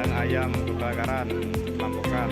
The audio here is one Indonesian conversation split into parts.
dan ayam kebakaran perampokan.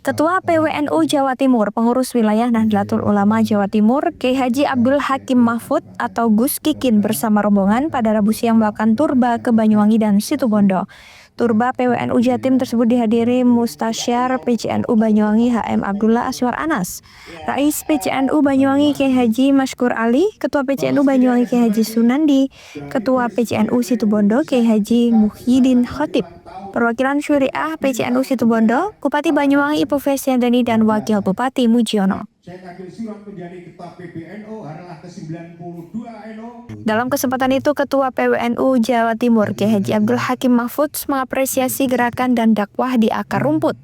Ketua PWNU Jawa Timur, Pengurus Wilayah Nahdlatul Ulama Jawa Timur, Kiai Haji Abdul Hakim Mahfud atau Gus Kikin bersama rombongan pada Rabu siang melakukan turba ke Banyuwangi dan Situbondo. Turba PWNU Jatim tersebut dihadiri Mustasyar PCNU Banyuwangi HM Abdullah Aswar Anas, Rais PCNU Banyuwangi Kiai Haji Mashkur Ali, Ketua PCNU Banyuwangi Kiai Haji Sunandi, Ketua PCNU Situbondo Kiai Haji Muhyiddin Khotib, perwakilan Syuriah PCNU Situbondo, Bupati Banyuwangi Ibu Fesyandani dan Wakil Bupati Mujiono. Dalam kesempatan itu, Ketua PWNU Jawa Timur Kiai Haji Abdul Hakim Mahfud mengapresiasi gerakan dan dakwah di akar rumput.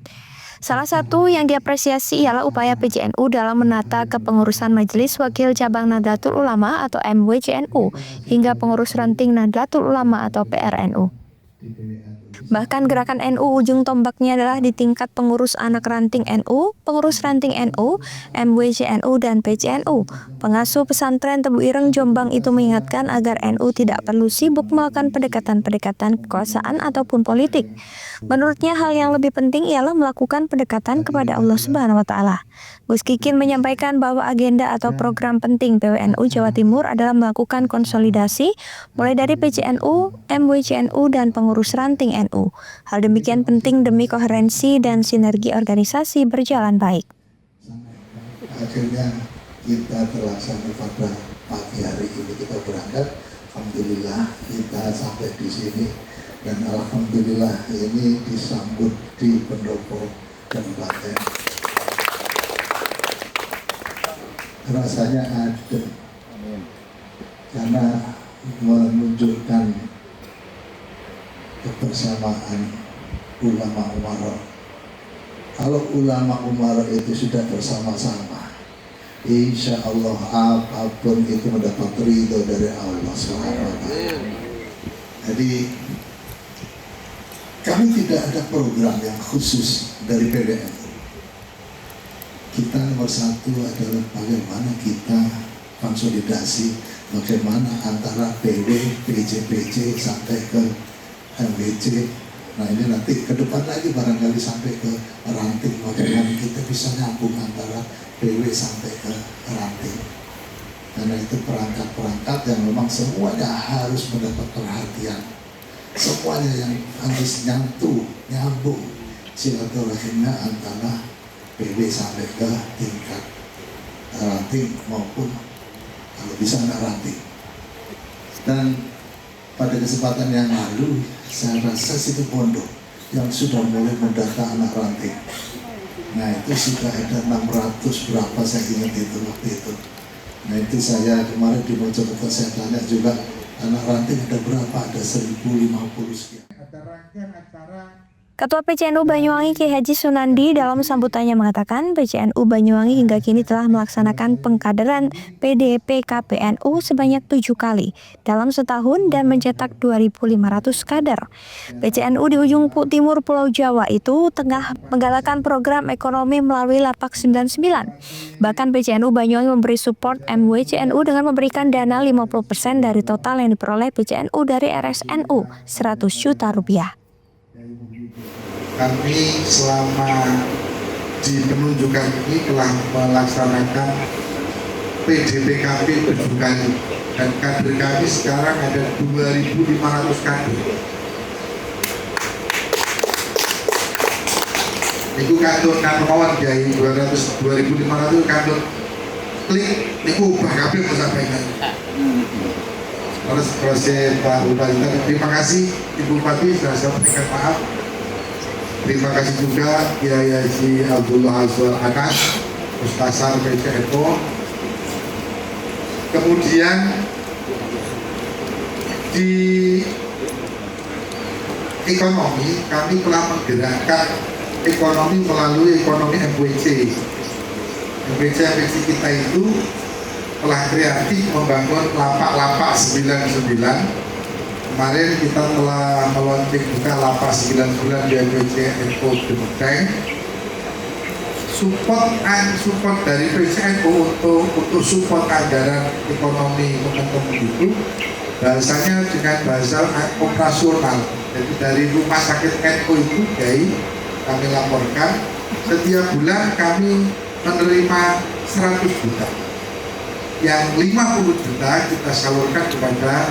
Salah satu yang diapresiasi ialah upaya PCNU dalam menata kepengurusan Majelis Wakil Cabang Nahdlatul Ulama atau MWCNU hingga pengurus ranting Nahdlatul Ulama atau PRNU. Bahkan gerakan NU ujung tombaknya adalah di tingkat pengurus anak ranting NU, pengurus ranting NU, MWCNU, dan PCNU. Pengasuh pesantren Tebu Ireng Jombang itu mengingatkan agar NU tidak perlu sibuk melakukan pendekatan-pendekatan kekuasaan ataupun politik. Menurutnya hal yang lebih penting ialah melakukan pendekatan kepada Allah Subhanahu wa Ta'ala. Gus Kikin menyampaikan bahwa agenda atau program penting PWNU Jawa Timur adalah melakukan konsolidasi mulai dari PCNU, MWCNU, dan pengurus ranting NU. Hal demikian penting demi koherensi dan sinergi organisasi berjalan baik. Akhirnya kita terlaksana pada pagi hari ini kita berangkat. Alhamdulillah kita sampai di sini dan alhamdulillah ini disambut di pendopo kabupaten. Rasanya adem karena menunjukkan kebersamaan ulama umara. Kalau ulama umara itu sudah bersama-sama, insya Allah apapun itu mendapat ridho dari Allah SWT. Jadi kami tidak ada program yang khusus dari PWNU. Kita nomor satu adalah bagaimana kita konsolidasi, bagaimana antara PW, PJ sampai ke MWC. Nah ini nanti ke depan lagi barangkali sampai ke ranting, bagaimana kita bisa nyambung antara PW sampai ke ranting. Karena itu perangkat-perangkat yang memang semuanya harus mendapat perhatian. Semuanya yang harus nyambung silaturahimnya antara PW sampai ke tingkat ranting maupun kalau bisa anak ranting. Dan pada kesempatan yang lalu, saya rasa Situbondo yang sudah mulai mendata anak ranting. Nah itu sudah ada 600 berapa saya ingat itu waktu itu. Nah itu saya kemarin di Mojokerto saya tanya juga anak ranting ada berapa? Ada 1050 sekian. Ada rangkaian acara. Ketua PCNU Banyuwangi Kiai Haji Sunandi dalam sambutannya mengatakan PCNU Banyuwangi hingga kini telah melaksanakan pengkaderan PDPKPNU sebanyak 7 kali dalam setahun dan mencetak 2.500 kader. PCNU di ujung timur Pulau Jawa itu tengah menggalakkan program ekonomi melalui Lapak 99. Bahkan PCNU Banyuwangi memberi support MWCNU dengan memberikan dana 50% dari total yang diperoleh PCNU dari RSNU, 100 juta rupiah. Kami selama di penunjukan ini telah melaksanakan PDPKP 7 kali dan kader kami sekarang ada 2.500 kader. Itu kantor kawan dari 2.500 kantor klik, itu ubah kabel sampaikan. Terus proses Pak Bupati, terima kasih Ibu Bupati sudah sampaikan maaf. Terima kasih juga Kiai Haji Abdullah Aswar Anas, Mustasar PCNU. Kemudian di ekonomi kami telah menggerakkan ekonomi melalui ekonomi MWC. MWC kita itu telah kreatif membangun lapak-lapak 99 kemarin kita telah meluncurkan buka lapas 9 bulan di PJNU Demekeng. Support dari PJNU untuk support anggaran ekonomi momentum itu bahasanya dengan bahasa operasional. Jadi dari rumah sakit NU itu kami laporkan setiap bulan kami menerima 100 juta. Yang 50 juta kita salurkan kepada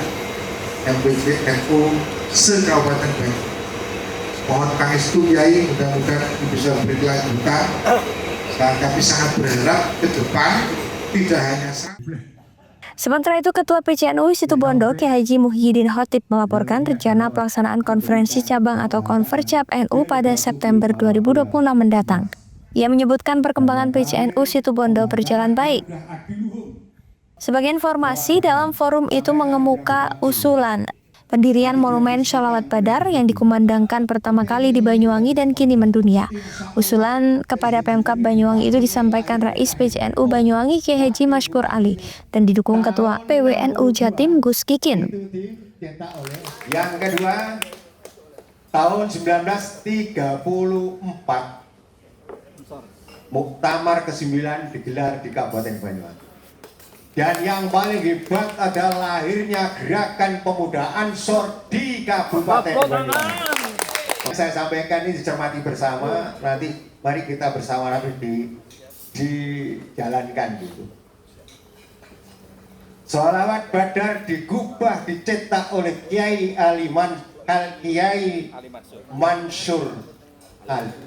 MPJNU se-Kabupaten Banyuwangi. Mohon pangestu Kiai, mudah-mudahan bisa berkelanjutan. Kami sangat berharap ke depan tidak hanya Sementara itu, Ketua PCNU Situbondo Kiai Haji Muhyiddin Khotib melaporkan rencana pelaksanaan konferensi cabang atau Konfercap NU pada September 2026 mendatang. Ia menyebutkan perkembangan PCNU Situbondo berjalan baik. Sebagai informasi, dalam forum itu mengemuka usulan pendirian Monumen Sholawat Badar yang dikumandangkan pertama kali di Banyuwangi dan kini mendunia. Usulan kepada Pemkab Banyuwangi itu disampaikan Rais PCNU Banyuwangi Kiai Haji Mashkur Ali dan didukung Ketua PWNU Jatim Gus Kikin. Yang kedua, tahun 1934 Muktamar ke-9 digelar di Kabupaten Banyuwangi. Dan yang paling hebat adalah lahirnya gerakan pemuda Ansor di Kabupaten Banyuwangi. Saya sampaikan ini dicermati bersama, nanti mari kita bersama dijalankan gitu. Sholawat Badar digubah, dicetak oleh Kiai Mansur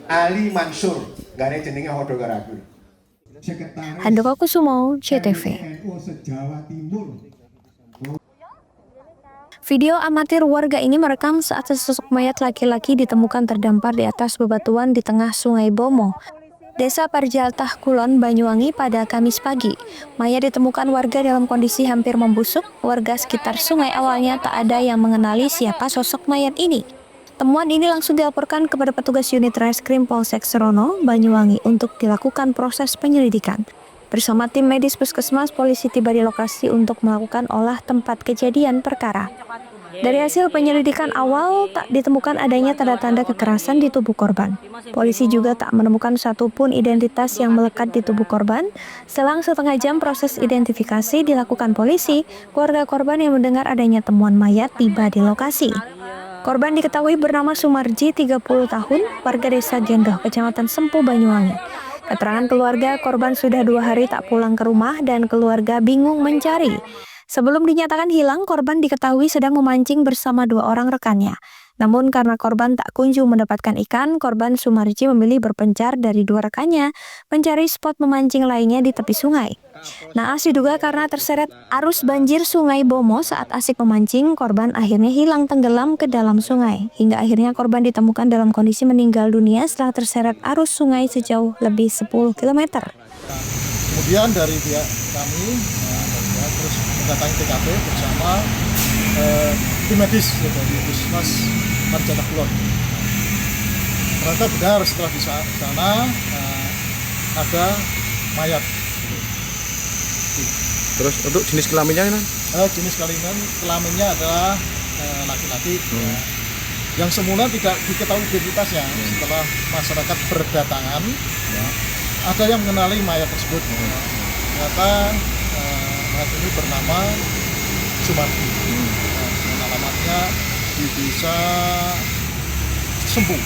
Ali Mansur, gak ada jenenge hodo karagu. Handoko Kusumo, CTV. Video amatir warga ini merekam saat sesosok mayat laki-laki ditemukan terdampar di atas bebatuan di tengah Sungai Bomo, Desa Parjaltah Kulon, Banyuwangi pada Kamis pagi. Mayat ditemukan warga dalam kondisi hampir membusuk. Warga sekitar sungai awalnya tak ada yang mengenali siapa sosok mayat ini. Temuan ini langsung dilaporkan kepada petugas unit Reskrim Polsek Serono, Banyuwangi untuk dilakukan proses penyelidikan. Bersama tim medis puskesmas, polisi tiba di lokasi untuk melakukan olah tempat kejadian perkara. Dari hasil penyelidikan awal, tak ditemukan adanya tanda-tanda kekerasan di tubuh korban. Polisi juga tak menemukan satupun identitas yang melekat di tubuh korban. Selang setengah jam proses identifikasi dilakukan polisi, keluarga korban yang mendengar adanya temuan mayat tiba di lokasi. Korban diketahui bernama Sumarji, 30 tahun, warga desa Gendoh, Kecamatan Sempu, Banyuwangi. Keterangan keluarga, korban sudah 2 hari tak pulang ke rumah dan keluarga bingung mencari. Sebelum dinyatakan hilang, korban diketahui sedang memancing bersama 2 orang rekannya. Namun karena korban tak kunjung mendapatkan ikan, korban Sumarji memilih berpencar dari 2 rekannya mencari spot memancing lainnya di tepi sungai. Naas diduga karena terseret arus banjir Sungai Bomo saat asik memancing, korban akhirnya hilang tenggelam ke dalam sungai. Hingga akhirnya korban ditemukan dalam kondisi meninggal dunia setelah terseret arus sungai sejauh lebih 10 km. Kemudian dari pihak kami terus mendatangi TKP bersama tim medis dari Puskesmas Parjaltah Kulon. Ternyata benar setelah di sana ada mayat. Terus untuk jenis kelaminnya kan? Jenis kelaminnya adalah laki-laki. Yang semula tidak diketahui identitasnya. Setelah masyarakat berdatangan, ada yang mengenali mayat tersebut. Ternyata mayat ini bernama Sumarji. Alamatnya di desa Sempu.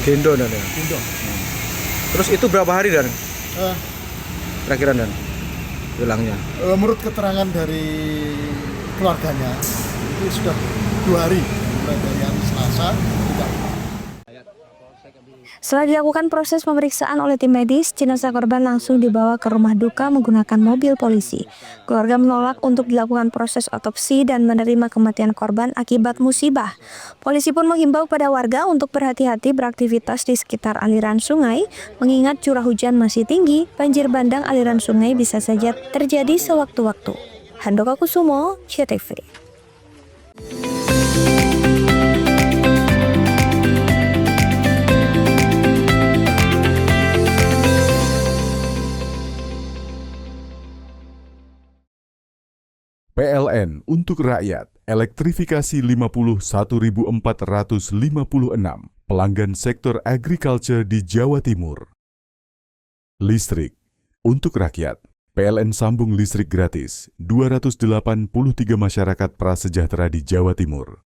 Gendo dan ya. Gendo. Terus itu berapa hari dan? Kira-kira dan hilangnya? Menurut keterangan dari keluarganya itu sudah 2 hari, mulai dari hari Selasa tidak. Setelah dilakukan proses pemeriksaan oleh tim medis, jenazah korban langsung dibawa ke rumah duka menggunakan mobil polisi. Keluarga menolak untuk dilakukan proses otopsi dan menerima kematian korban akibat musibah. Polisi pun menghimbau pada warga untuk berhati-hati beraktivitas di sekitar aliran sungai, mengingat curah hujan masih tinggi, banjir bandang aliran sungai bisa saja terjadi sewaktu-waktu. Handoko Kusumo, CTV. PLN untuk rakyat, elektrifikasi 51.456 pelanggan sektor agriculture di Jawa Timur. Listrik untuk rakyat, PLN sambung listrik gratis 283 masyarakat prasejahtera di Jawa Timur.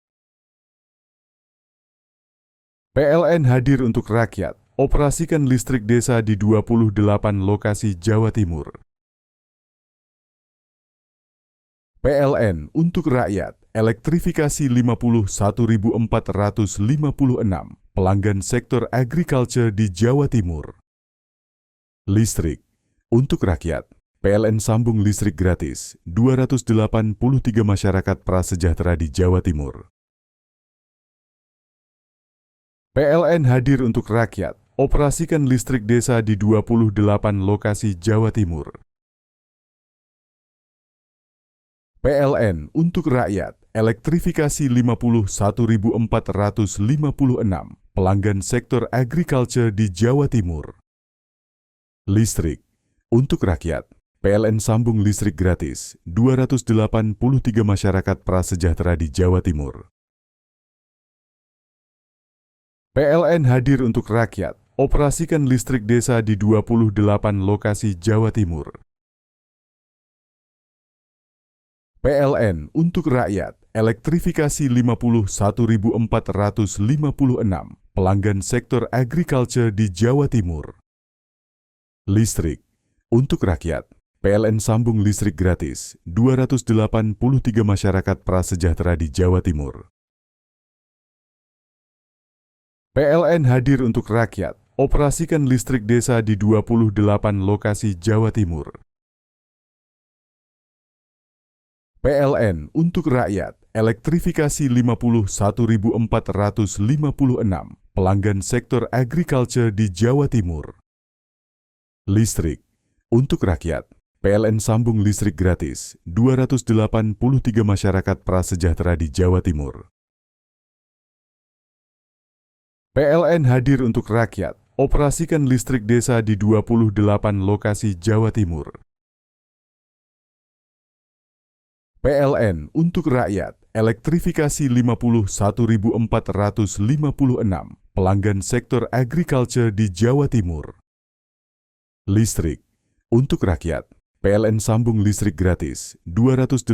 PLN hadir untuk rakyat, operasikan listrik desa di 28 lokasi Jawa Timur. PLN untuk rakyat, elektrifikasi 51.456 pelanggan sektor agriculture di Jawa Timur. Listrik untuk rakyat, PLN sambung listrik gratis 283 masyarakat prasejahtera di Jawa Timur. PLN hadir untuk rakyat, operasikan listrik desa di 28 lokasi Jawa Timur. PLN untuk rakyat, elektrifikasi 51.456 pelanggan sektor agriculture di Jawa Timur. Listrik untuk rakyat, PLN sambung listrik gratis 283 masyarakat prasejahtera di Jawa Timur. PLN hadir untuk rakyat, operasikan listrik desa di 28 lokasi Jawa Timur. PLN untuk rakyat, elektrifikasi 51.456 pelanggan sektor agriculture di Jawa Timur. Listrik untuk rakyat, PLN sambung listrik gratis 283 masyarakat prasejahtera di Jawa Timur. PLN hadir untuk rakyat, operasikan listrik desa di 28 lokasi Jawa Timur. PLN untuk rakyat, elektrifikasi 51.456 pelanggan sektor agriculture di Jawa Timur. Listrik untuk rakyat, PLN sambung listrik gratis 283 masyarakat prasejahtera di Jawa Timur. PLN hadir untuk rakyat, operasikan listrik desa di 28 lokasi Jawa Timur. PLN untuk rakyat, elektrifikasi 51.456 pelanggan sektor agriculture di Jawa Timur. Listrik untuk rakyat, PLN sambung listrik gratis 283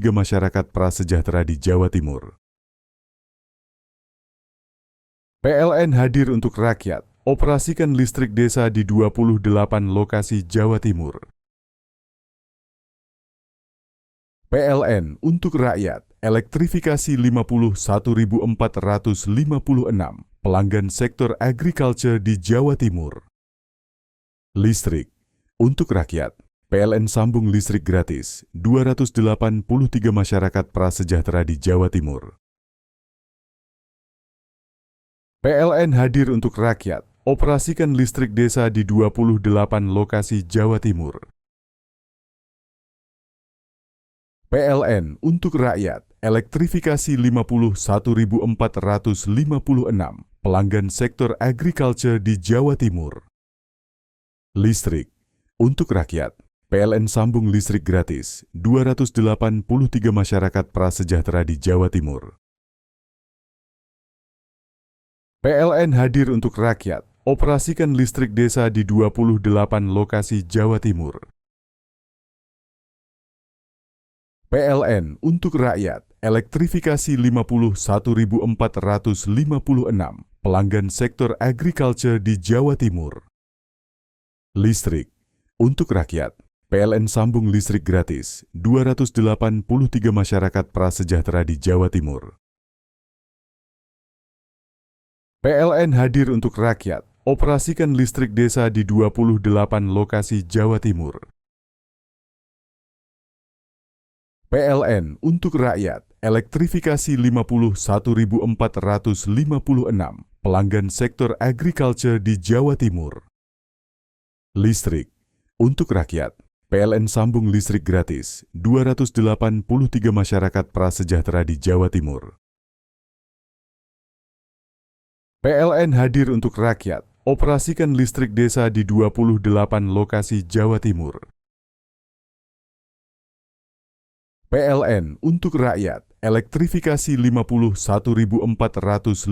masyarakat prasejahtera di Jawa Timur. PLN hadir untuk rakyat, operasikan listrik desa di 28 lokasi Jawa Timur. PLN untuk rakyat, elektrifikasi 51.456 pelanggan sektor agriculture di Jawa Timur. Listrik untuk rakyat, PLN sambung listrik gratis 283 masyarakat prasejahtera di Jawa Timur. PLN hadir untuk rakyat, operasikan listrik desa di 28 lokasi Jawa Timur. PLN untuk rakyat, elektrifikasi 51.456 pelanggan sektor agriculture di Jawa Timur. Listrik untuk rakyat, PLN sambung listrik gratis 283 masyarakat prasejahtera di Jawa Timur. PLN hadir untuk rakyat, operasikan listrik desa di 28 lokasi Jawa Timur. PLN untuk rakyat, elektrifikasi 51.456 pelanggan sektor agriculture di Jawa Timur. Listrik untuk rakyat, PLN sambung listrik gratis 283 masyarakat prasejahtera di Jawa Timur. PLN hadir untuk rakyat, operasikan listrik desa di 28 lokasi Jawa Timur. PLN untuk rakyat, elektrifikasi 51.456 pelanggan sektor agriculture di Jawa Timur. Listrik untuk rakyat, PLN sambung listrik gratis 283 masyarakat prasejahtera di Jawa Timur. PLN hadir untuk rakyat, operasikan listrik desa di 28 lokasi Jawa Timur. PLN untuk rakyat, elektrifikasi 51.456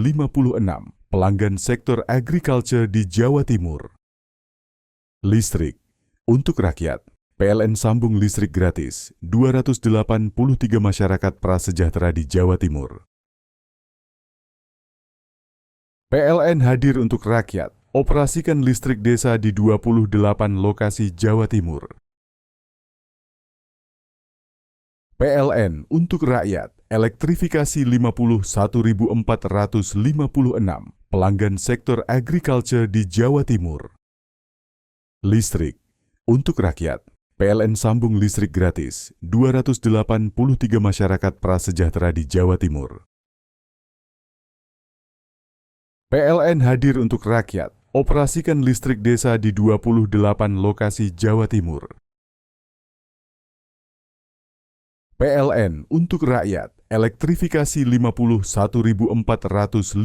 pelanggan sektor agriculture di Jawa Timur. Listrik untuk rakyat, PLN sambung listrik gratis 283 masyarakat prasejahtera di Jawa Timur. PLN hadir untuk rakyat, operasikan listrik desa di 28 lokasi Jawa Timur. PLN untuk rakyat, elektrifikasi 51.456 pelanggan sektor agriculture di Jawa Timur. Listrik untuk rakyat, PLN sambung listrik gratis 283 masyarakat prasejahtera di Jawa Timur. PLN hadir untuk rakyat, operasikan listrik desa di 28 lokasi Jawa Timur. PLN untuk rakyat, elektrifikasi 51.456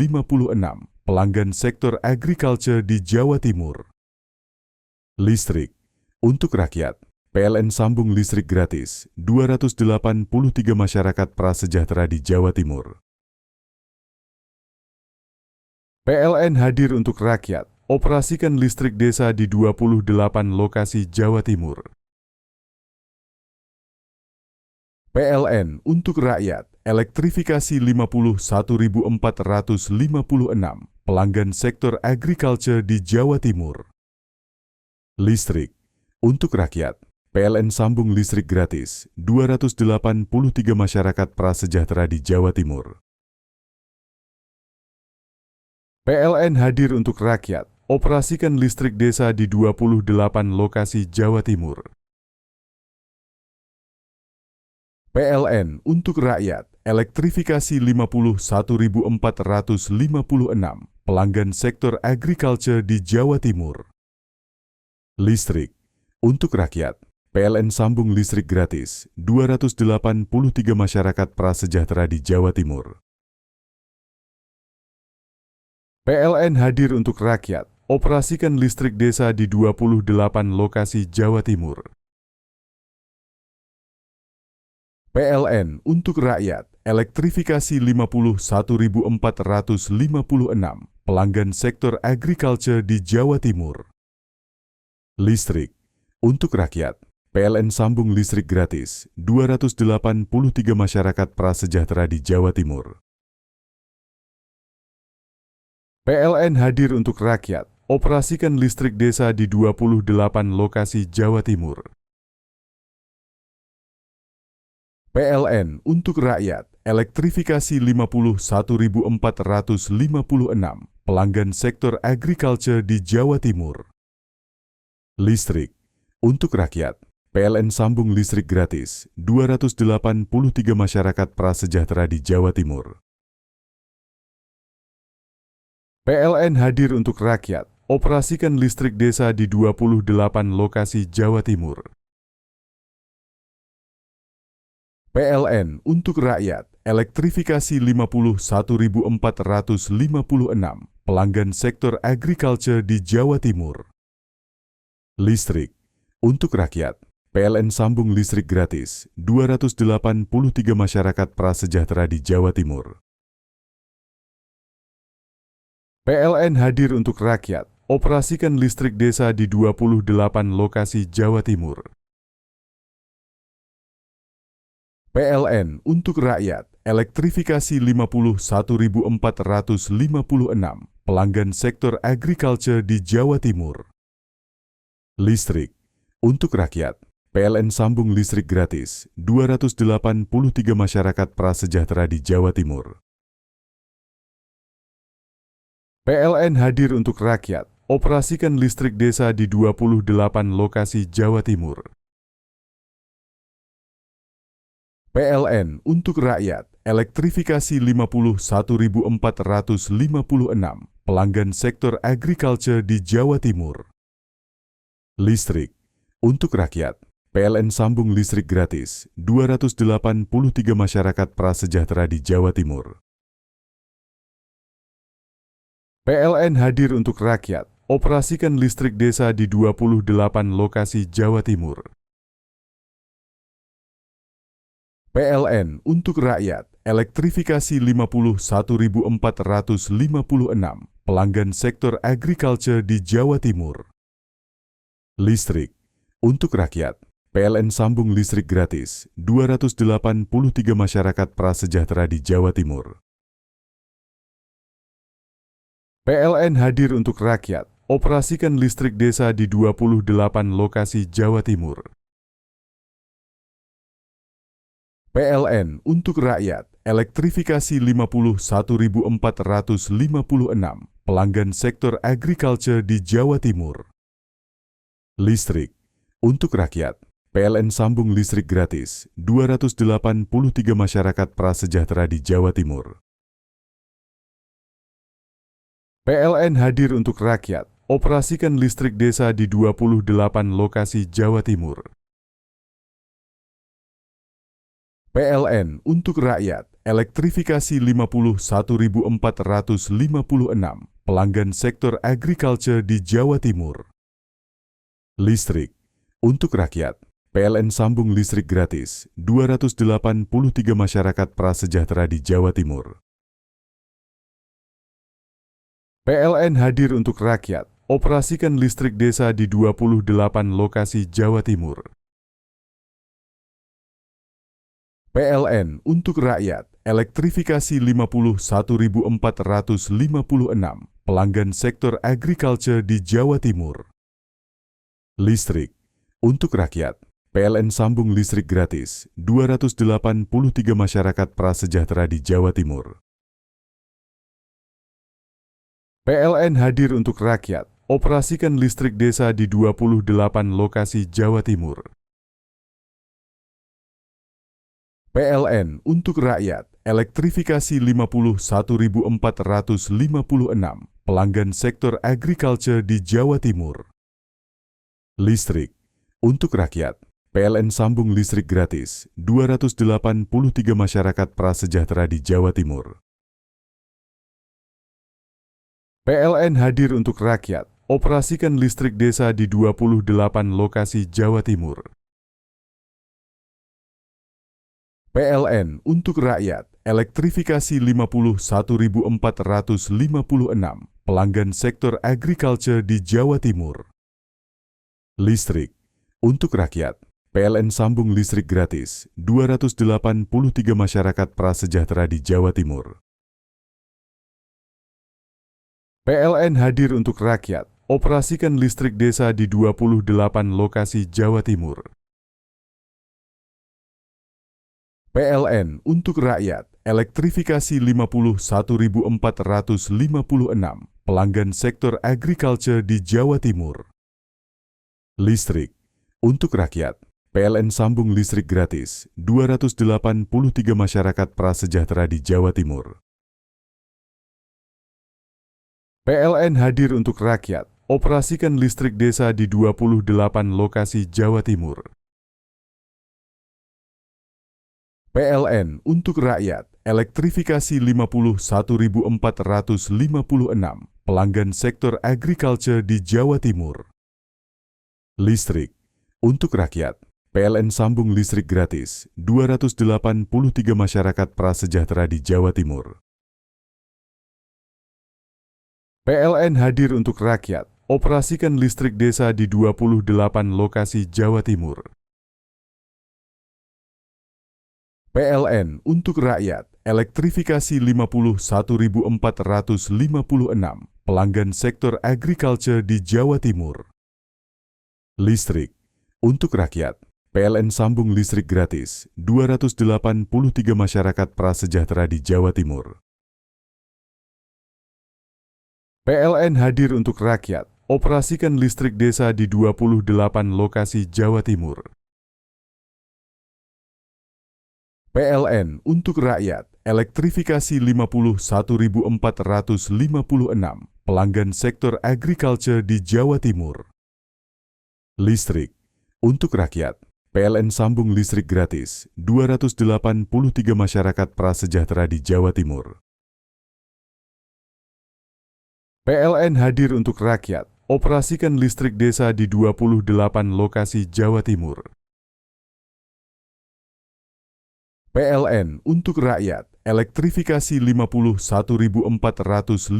pelanggan sektor agriculture di Jawa Timur. Listrik untuk rakyat, PLN sambung listrik gratis 283 masyarakat prasejahtera di Jawa Timur. PLN hadir untuk rakyat, operasikan listrik desa di 28 lokasi Jawa Timur. PLN untuk rakyat, elektrifikasi 51.456 pelanggan sektor agriculture di Jawa Timur. Listrik untuk rakyat, PLN sambung listrik gratis 283 masyarakat prasejahtera di Jawa Timur. PLN hadir untuk rakyat, operasikan listrik desa di 28 lokasi Jawa Timur. PLN untuk rakyat, elektrifikasi 51.456 pelanggan sektor agriculture di Jawa Timur. Listrik untuk rakyat, PLN sambung listrik gratis 283 masyarakat prasejahtera di Jawa Timur. PLN hadir untuk rakyat, operasikan listrik desa di 28 lokasi Jawa Timur. PLN untuk rakyat, elektrifikasi 51.456 pelanggan sektor agriculture di Jawa Timur. Listrik untuk rakyat, PLN sambung listrik gratis 283 masyarakat prasejahtera di Jawa Timur. PLN hadir untuk rakyat, operasikan listrik desa di 28 lokasi Jawa Timur. PLN untuk rakyat, elektrifikasi 51.456 pelanggan sektor agriculture di Jawa Timur. Listrik untuk rakyat, PLN sambung listrik gratis 283 masyarakat prasejahtera di Jawa Timur. PLN hadir untuk rakyat, operasikan listrik desa di 28 lokasi Jawa Timur. PLN untuk rakyat, elektrifikasi 51.456 pelanggan sektor agriculture di Jawa Timur. Listrik untuk rakyat, PLN sambung listrik gratis 283 masyarakat prasejahtera di Jawa Timur. PLN hadir untuk rakyat, operasikan listrik desa di 28 lokasi Jawa Timur. PLN untuk rakyat, elektrifikasi 51.456 pelanggan sektor agriculture di Jawa Timur. Listrik untuk rakyat, PLN sambung listrik gratis 283 masyarakat prasejahtera di Jawa Timur. PLN hadir untuk rakyat, operasikan listrik desa di 28 lokasi Jawa Timur. PLN untuk rakyat, elektrifikasi 51.456 pelanggan sektor agriculture di Jawa Timur. Listrik untuk rakyat, PLN sambung listrik gratis 283 masyarakat prasejahtera di Jawa Timur. PLN hadir untuk rakyat, operasikan listrik desa di 28 lokasi Jawa Timur. PLN untuk rakyat, elektrifikasi 51.456 pelanggan sektor agriculture di Jawa Timur. Listrik untuk rakyat, PLN sambung listrik gratis 283 masyarakat prasejahtera di Jawa Timur. PLN hadir untuk rakyat, operasikan listrik desa di 28 lokasi Jawa Timur. PLN untuk rakyat, elektrifikasi 51.456 pelanggan sektor agriculture di Jawa Timur. Listrik untuk rakyat, PLN sambung listrik gratis 283 masyarakat prasejahtera di Jawa Timur. PLN hadir untuk rakyat, operasikan listrik desa di 28 lokasi Jawa Timur. PLN untuk rakyat, elektrifikasi 51.456 pelanggan sektor agriculture di Jawa Timur. Listrik untuk rakyat, PLN sambung listrik gratis 283 masyarakat prasejahtera di Jawa Timur. PLN hadir untuk rakyat, operasikan listrik desa di 28 lokasi Jawa Timur. PLN untuk rakyat, elektrifikasi 51.456 pelanggan sektor agriculture di Jawa Timur. Listrik untuk rakyat, PLN sambung listrik gratis 283 masyarakat prasejahtera di Jawa Timur. PLN hadir untuk rakyat, operasikan listrik desa di 28 lokasi Jawa Timur. PLN untuk rakyat, elektrifikasi 51.456 pelanggan sektor agriculture di Jawa Timur. Listrik untuk rakyat, PLN sambung listrik gratis 283 masyarakat prasejahtera di Jawa Timur. PLN hadir untuk rakyat, operasikan listrik desa di 28 lokasi Jawa Timur. PLN untuk rakyat, elektrifikasi 51.456 pelanggan sektor agriculture di Jawa Timur. Listrik untuk rakyat, PLN sambung listrik gratis 283 masyarakat prasejahtera di Jawa Timur. PLN hadir untuk rakyat, operasikan listrik desa di 28 lokasi Jawa Timur. PLN untuk rakyat, elektrifikasi 51.456 pelanggan sektor agriculture di Jawa Timur. Listrik untuk rakyat, PLN sambung listrik gratis 283 masyarakat prasejahtera di Jawa Timur. PLN hadir untuk rakyat, operasikan listrik desa di 28 lokasi Jawa Timur. PLN untuk rakyat, elektrifikasi 51.456 pelanggan sektor agriculture di Jawa Timur. Listrik untuk rakyat, PLN sambung listrik gratis 283 masyarakat prasejahtera di Jawa Timur. PLN hadir untuk rakyat, operasikan listrik desa di 28 lokasi Jawa Timur. PLN untuk rakyat, elektrifikasi 51.456 pelanggan sektor agriculture di Jawa Timur. Listrik untuk rakyat, PLN sambung listrik gratis 283 masyarakat prasejahtera di Jawa Timur. PLN hadir untuk rakyat, operasikan listrik desa di 28 lokasi Jawa Timur. PLN untuk rakyat, elektrifikasi 51.456 pelanggan sektor agriculture di Jawa Timur. Listrik untuk rakyat, PLN sambung listrik gratis 283 masyarakat prasejahtera di Jawa Timur. PLN hadir untuk rakyat, operasikan listrik desa di 28 lokasi Jawa Timur. PLN untuk rakyat, elektrifikasi 51.456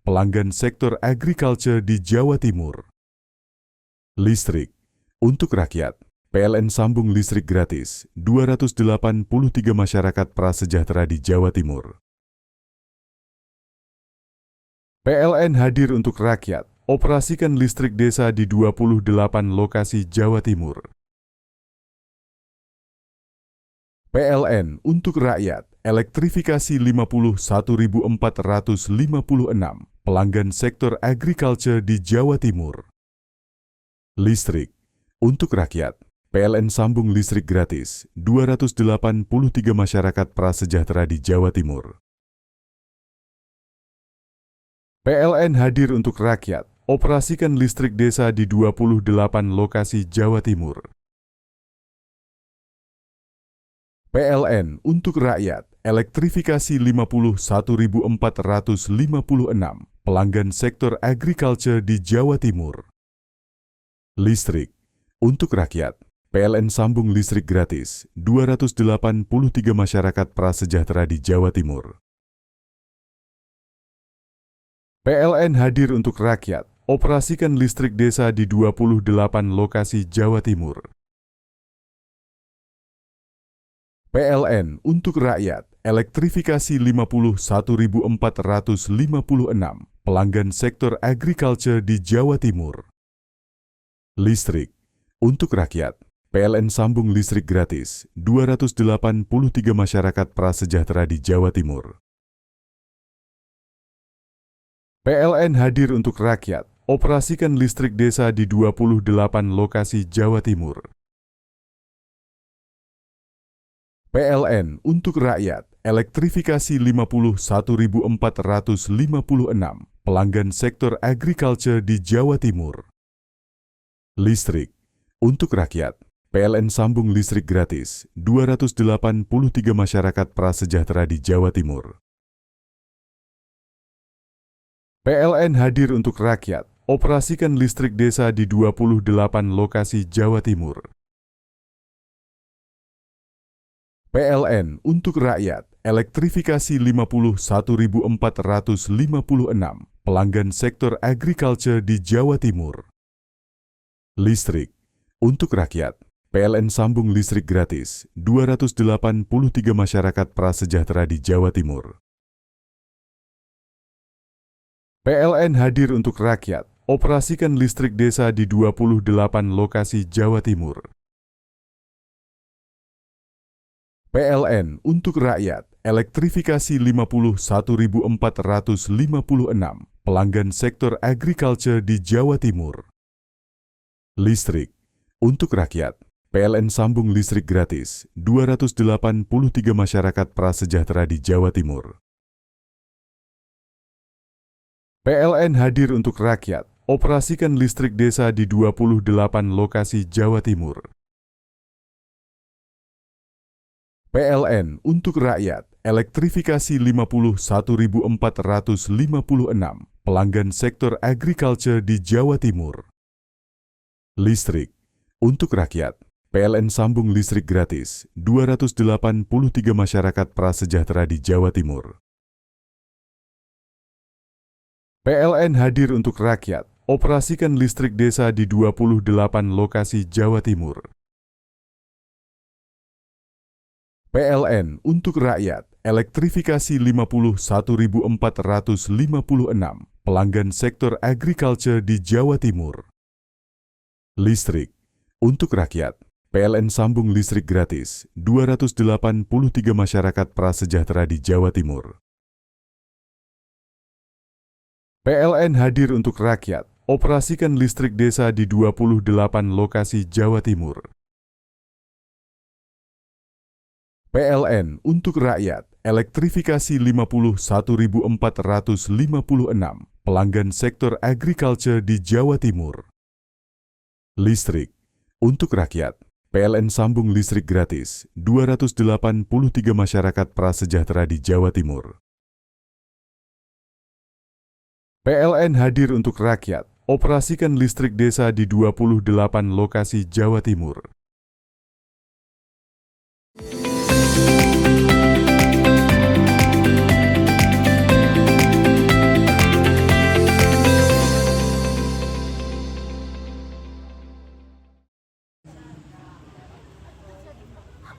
pelanggan sektor agriculture di Jawa Timur. Listrik untuk rakyat, PLN sambung listrik gratis 283 masyarakat prasejahtera di Jawa Timur. PLN hadir untuk rakyat, operasikan listrik desa di 28 lokasi Jawa Timur. PLN untuk rakyat, elektrifikasi 51.456 pelanggan sektor agriculture di Jawa Timur. Listrik untuk rakyat, PLN sambung listrik gratis 283 masyarakat prasejahtera di Jawa Timur. PLN hadir untuk rakyat, operasikan listrik desa di 28 lokasi Jawa Timur. PLN untuk rakyat, elektrifikasi 51.456 pelanggan sektor agriculture di Jawa Timur. Listrik untuk rakyat, PLN sambung listrik gratis 283 masyarakat prasejahtera di Jawa Timur. PLN hadir untuk rakyat, operasikan listrik desa di 28 lokasi Jawa Timur. PLN untuk rakyat, elektrifikasi 51.456 pelanggan sektor agriculture di Jawa Timur. Listrik untuk rakyat, PLN sambung listrik gratis 283 masyarakat prasejahtera di Jawa Timur. PLN hadir untuk rakyat, operasikan listrik desa di 28 lokasi Jawa Timur. PLN untuk rakyat, elektrifikasi 51.456 pelanggan sektor agriculture di Jawa Timur. Listrik untuk rakyat, PLN sambung listrik gratis 283 masyarakat prasejahtera di Jawa Timur. PLN hadir untuk rakyat, operasikan listrik desa di 28 lokasi Jawa Timur. PLN untuk rakyat, elektrifikasi 51.456 pelanggan sektor agriculture di Jawa Timur. Listrik untuk rakyat, PLN sambung listrik gratis 283 masyarakat prasejahtera di Jawa Timur. PLN hadir untuk rakyat, operasikan listrik desa di 28 lokasi Jawa Timur. PLN untuk rakyat, elektrifikasi 51.456 pelanggan sektor agriculture di Jawa Timur. Listrik untuk rakyat, PLN sambung listrik gratis 283 masyarakat prasejahtera di Jawa Timur. PLN hadir untuk rakyat, operasikan listrik desa di 28 lokasi Jawa Timur. PLN untuk rakyat, elektrifikasi 51.456 pelanggan sektor agriculture di Jawa Timur. Listrik untuk rakyat, PLN sambung listrik gratis 283 masyarakat prasejahtera di Jawa Timur. PLN hadir untuk rakyat, operasikan listrik desa di 28 lokasi Jawa Timur. PLN untuk rakyat, elektrifikasi 51.456 pelanggan sektor agriculture di Jawa Timur. Listrik untuk rakyat, PLN sambung listrik gratis 283 masyarakat prasejahtera di Jawa Timur. PLN hadir untuk rakyat, operasikan listrik desa di 28 lokasi Jawa Timur. PLN untuk rakyat, elektrifikasi 51.456 pelanggan sektor agriculture di Jawa Timur. Listrik untuk rakyat, PLN sambung listrik gratis 283 masyarakat prasejahtera di Jawa Timur. PLN hadir untuk rakyat, operasikan listrik desa di 28 lokasi Jawa Timur.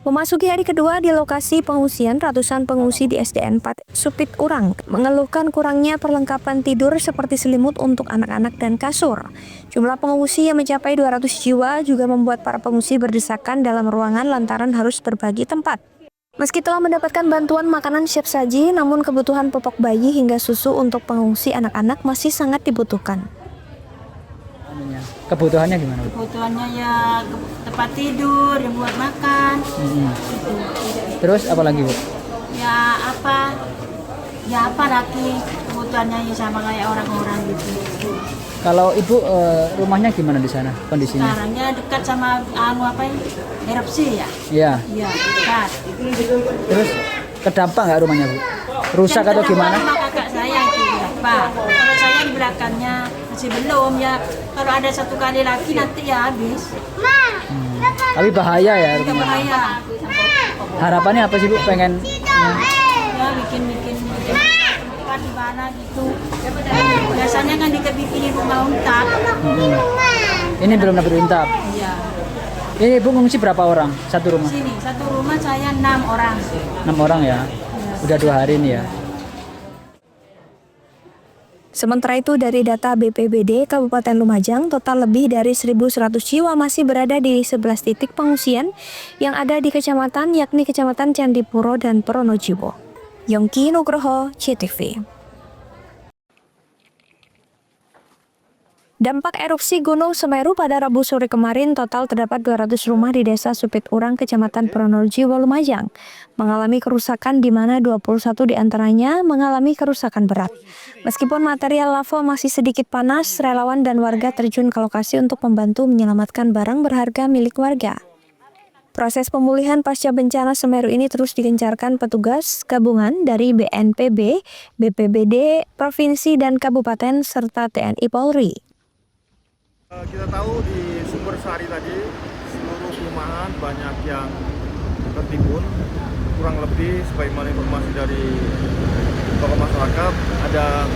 Memasuki hari kedua di lokasi pengungsian, ratusan pengungsi di SDN 4 Supit Urang mengeluhkan kurangnya perlengkapan tidur seperti selimut untuk anak-anak dan kasur. Jumlah pengungsi yang mencapai 200 jiwa juga membuat para pengungsi berdesakan dalam ruangan lantaran harus berbagi tempat. Meski telah mendapatkan bantuan makanan siap saji, namun kebutuhan popok bayi hingga susu untuk pengungsi anak-anak masih sangat dibutuhkan. Kebutuhannya gimana, Bu? Kebutuhannya ya tempat tidur, yang buat makan. Gitu. Terus apa lagi, Bu? Ya apa lagi kebutuhannya ya sama kayak orang-orang gitu. Kalau Ibu rumahnya gimana di sana kondisinya? Sekarangnya dekat sama erupsi ya? Iya. Iya, dekat. Terus kedampak nggak rumahnya, Bu? Rusak atau gimana? Sama kakak saya itu Pak. Kalau saya di belakangnya masih belum ya. Kalau ada satu kali lagi nanti ya habis. Tapi bahaya ya Itu rumahnya. bahaya. Harapannya apa sih, Bu? Pengen Ya bikin tempat di mana gitu. Biasanya kan dikebikinin rumah untak. ini belum dapat intap. Iya. Ini Ibu ngungsi berapa orang? Satu rumah? Sini satu rumah saya 6 orang. 6 orang ya? Udah 2 hari ini ya? Sementara itu dari data BPBD Kabupaten Lumajang, total lebih dari 1.100 jiwa masih berada di 11 titik pengungsian yang ada di kecamatan, yakni Kecamatan Candipuro dan Pronojiwo. Yongki Nugroho, CTV. Dampak erupsi Gunung Semeru pada Rabu sore kemarin, total terdapat 200 rumah di Desa Supit Urang, Kecamatan Pronojiwo, Lumajang, mengalami kerusakan di mana 21 diantaranya mengalami kerusakan berat. Meskipun material lava masih sedikit panas, relawan dan warga terjun ke lokasi untuk membantu menyelamatkan barang berharga milik warga. Proses pemulihan pasca bencana Semeru ini terus digencarkan petugas gabungan dari BNPB, BPBD, Provinsi dan Kabupaten, serta TNI Polri. Kita tahu di Sumber Sari tadi seluruh perumahan banyak yang tertimbun, kurang lebih sebagaimana informasi dari tokoh masyarakat ada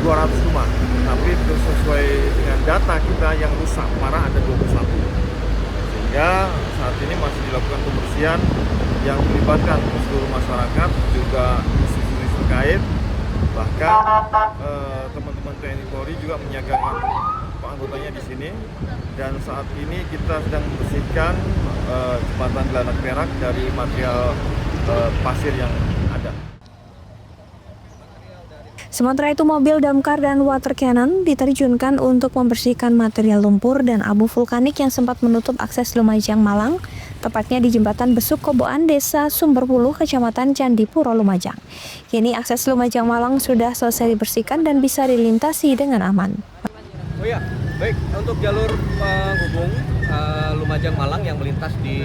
200 rumah, tapi sesuai dengan data kita yang rusak parah ada 21, sehingga saat ini masih dilakukan pembersihan yang melibatkan seluruh masyarakat, juga institusi terkait, bahkan teman-teman TNI Polri juga menyiagakan anggotanya di sini, dan saat ini kita sedang membersihkan jembatan Gelanak Perak dari material pasir yang ada. Sementara itu, mobil damkar dan water cannon diterjunkan untuk membersihkan material lumpur dan abu vulkanik yang sempat menutup akses Lumajang Malang, tepatnya di jembatan Besuk Koboan, Desa Sumberpuluh, Kecamatan Candipuro, Lumajang. Kini akses Lumajang Malang sudah selesai dibersihkan dan bisa dilintasi dengan aman. Oh ya, baik, untuk jalur penghubung Lumajang Malang yang melintas di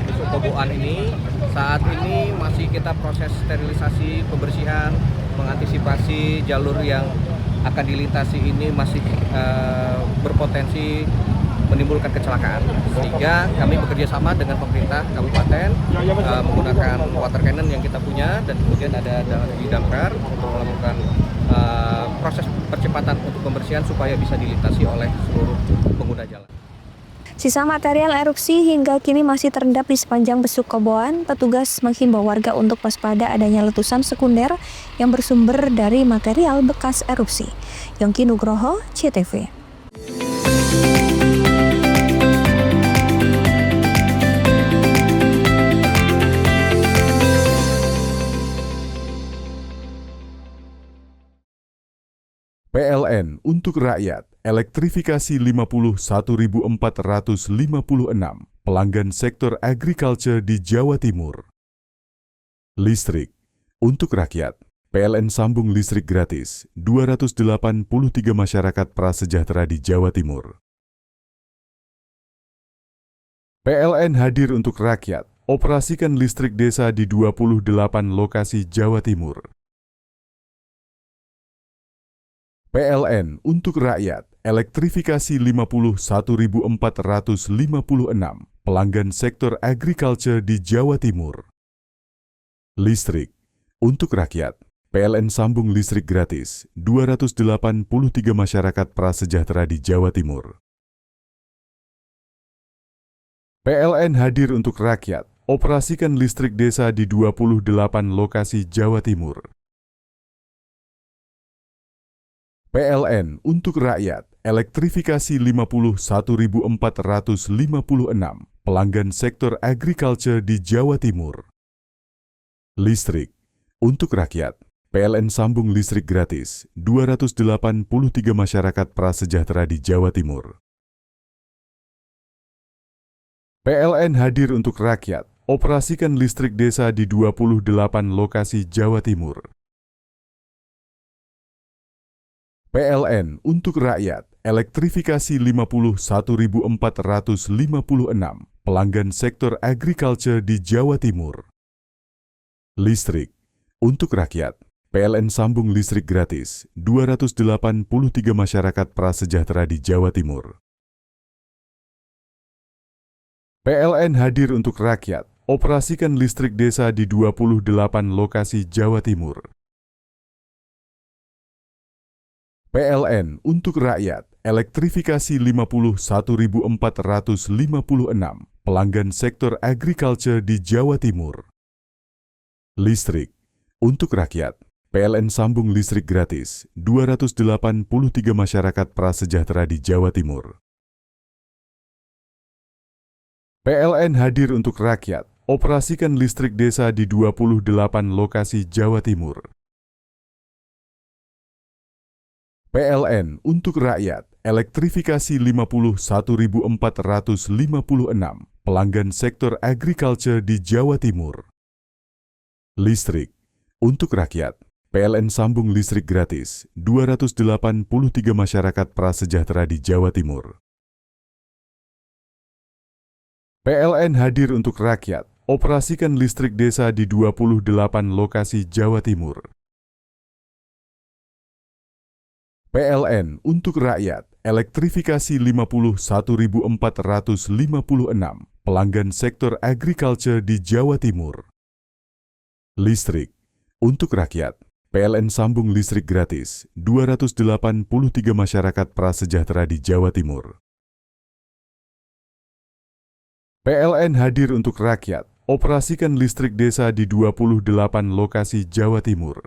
Besuk Koboan ini, saat ini masih kita proses sterilisasi, pembersihan, mengantisipasi jalur yang akan dilintasi ini masih berpotensi menimbulkan kecelakaan, sehingga kami bekerja sama dengan pemerintah kabupaten menggunakan water cannon yang kita punya, dan kemudian ada dari damkar untuk melakukan proses percepatan untuk pembersihan supaya bisa dilintasi oleh seluruh pengguna jalan. Sisa material erupsi hingga kini masih terendap di sepanjang Besuk Koboan. Petugas menghimbau warga untuk waspada adanya letusan sekunder yang bersumber dari material bekas erupsi. Yongki Nugroho, CTV. PLN untuk rakyat, elektrifikasi 51.456 pelanggan sektor agriculture di Jawa Timur. Listrik untuk rakyat, PLN sambung listrik gratis 283 masyarakat prasejahtera di Jawa Timur. PLN hadir untuk rakyat, operasikan listrik desa di 28 lokasi Jawa Timur. PLN untuk rakyat, elektrifikasi 51.456 pelanggan sektor agriculture di Jawa Timur. Listrik untuk rakyat, PLN sambung listrik gratis 283 masyarakat prasejahtera di Jawa Timur. PLN hadir untuk rakyat, operasikan listrik desa di 28 lokasi Jawa Timur. PLN untuk rakyat, elektrifikasi 51.456 pelanggan sektor agriculture di Jawa Timur. Listrik untuk rakyat, PLN sambung listrik gratis 283 masyarakat prasejahtera di Jawa Timur. PLN hadir untuk rakyat, operasikan listrik desa di 28 lokasi Jawa Timur. PLN untuk rakyat, elektrifikasi 51.456 pelanggan sektor agriculture di Jawa Timur. Listrik untuk rakyat, PLN sambung listrik gratis 283 masyarakat prasejahtera di Jawa Timur. PLN hadir untuk rakyat, operasikan listrik desa di 28 lokasi Jawa Timur. PLN untuk rakyat, elektrifikasi 51.456 pelanggan sektor agriculture di Jawa Timur. Listrik untuk rakyat, PLN sambung listrik gratis 283 masyarakat prasejahtera di Jawa Timur. PLN hadir untuk rakyat, operasikan listrik desa di 28 lokasi Jawa Timur. PLN untuk rakyat, elektrifikasi 51.456 pelanggan sektor agriculture di Jawa Timur. Listrik untuk rakyat, PLN sambung listrik gratis 283 masyarakat prasejahtera di Jawa Timur. PLN hadir untuk rakyat, operasikan listrik desa di 28 lokasi Jawa Timur. PLN untuk rakyat, elektrifikasi 51.456 pelanggan sektor agriculture di Jawa Timur. Listrik untuk rakyat, PLN sambung listrik gratis 283 masyarakat prasejahtera di Jawa Timur. PLN hadir untuk rakyat, operasikan listrik desa di 28 lokasi Jawa Timur.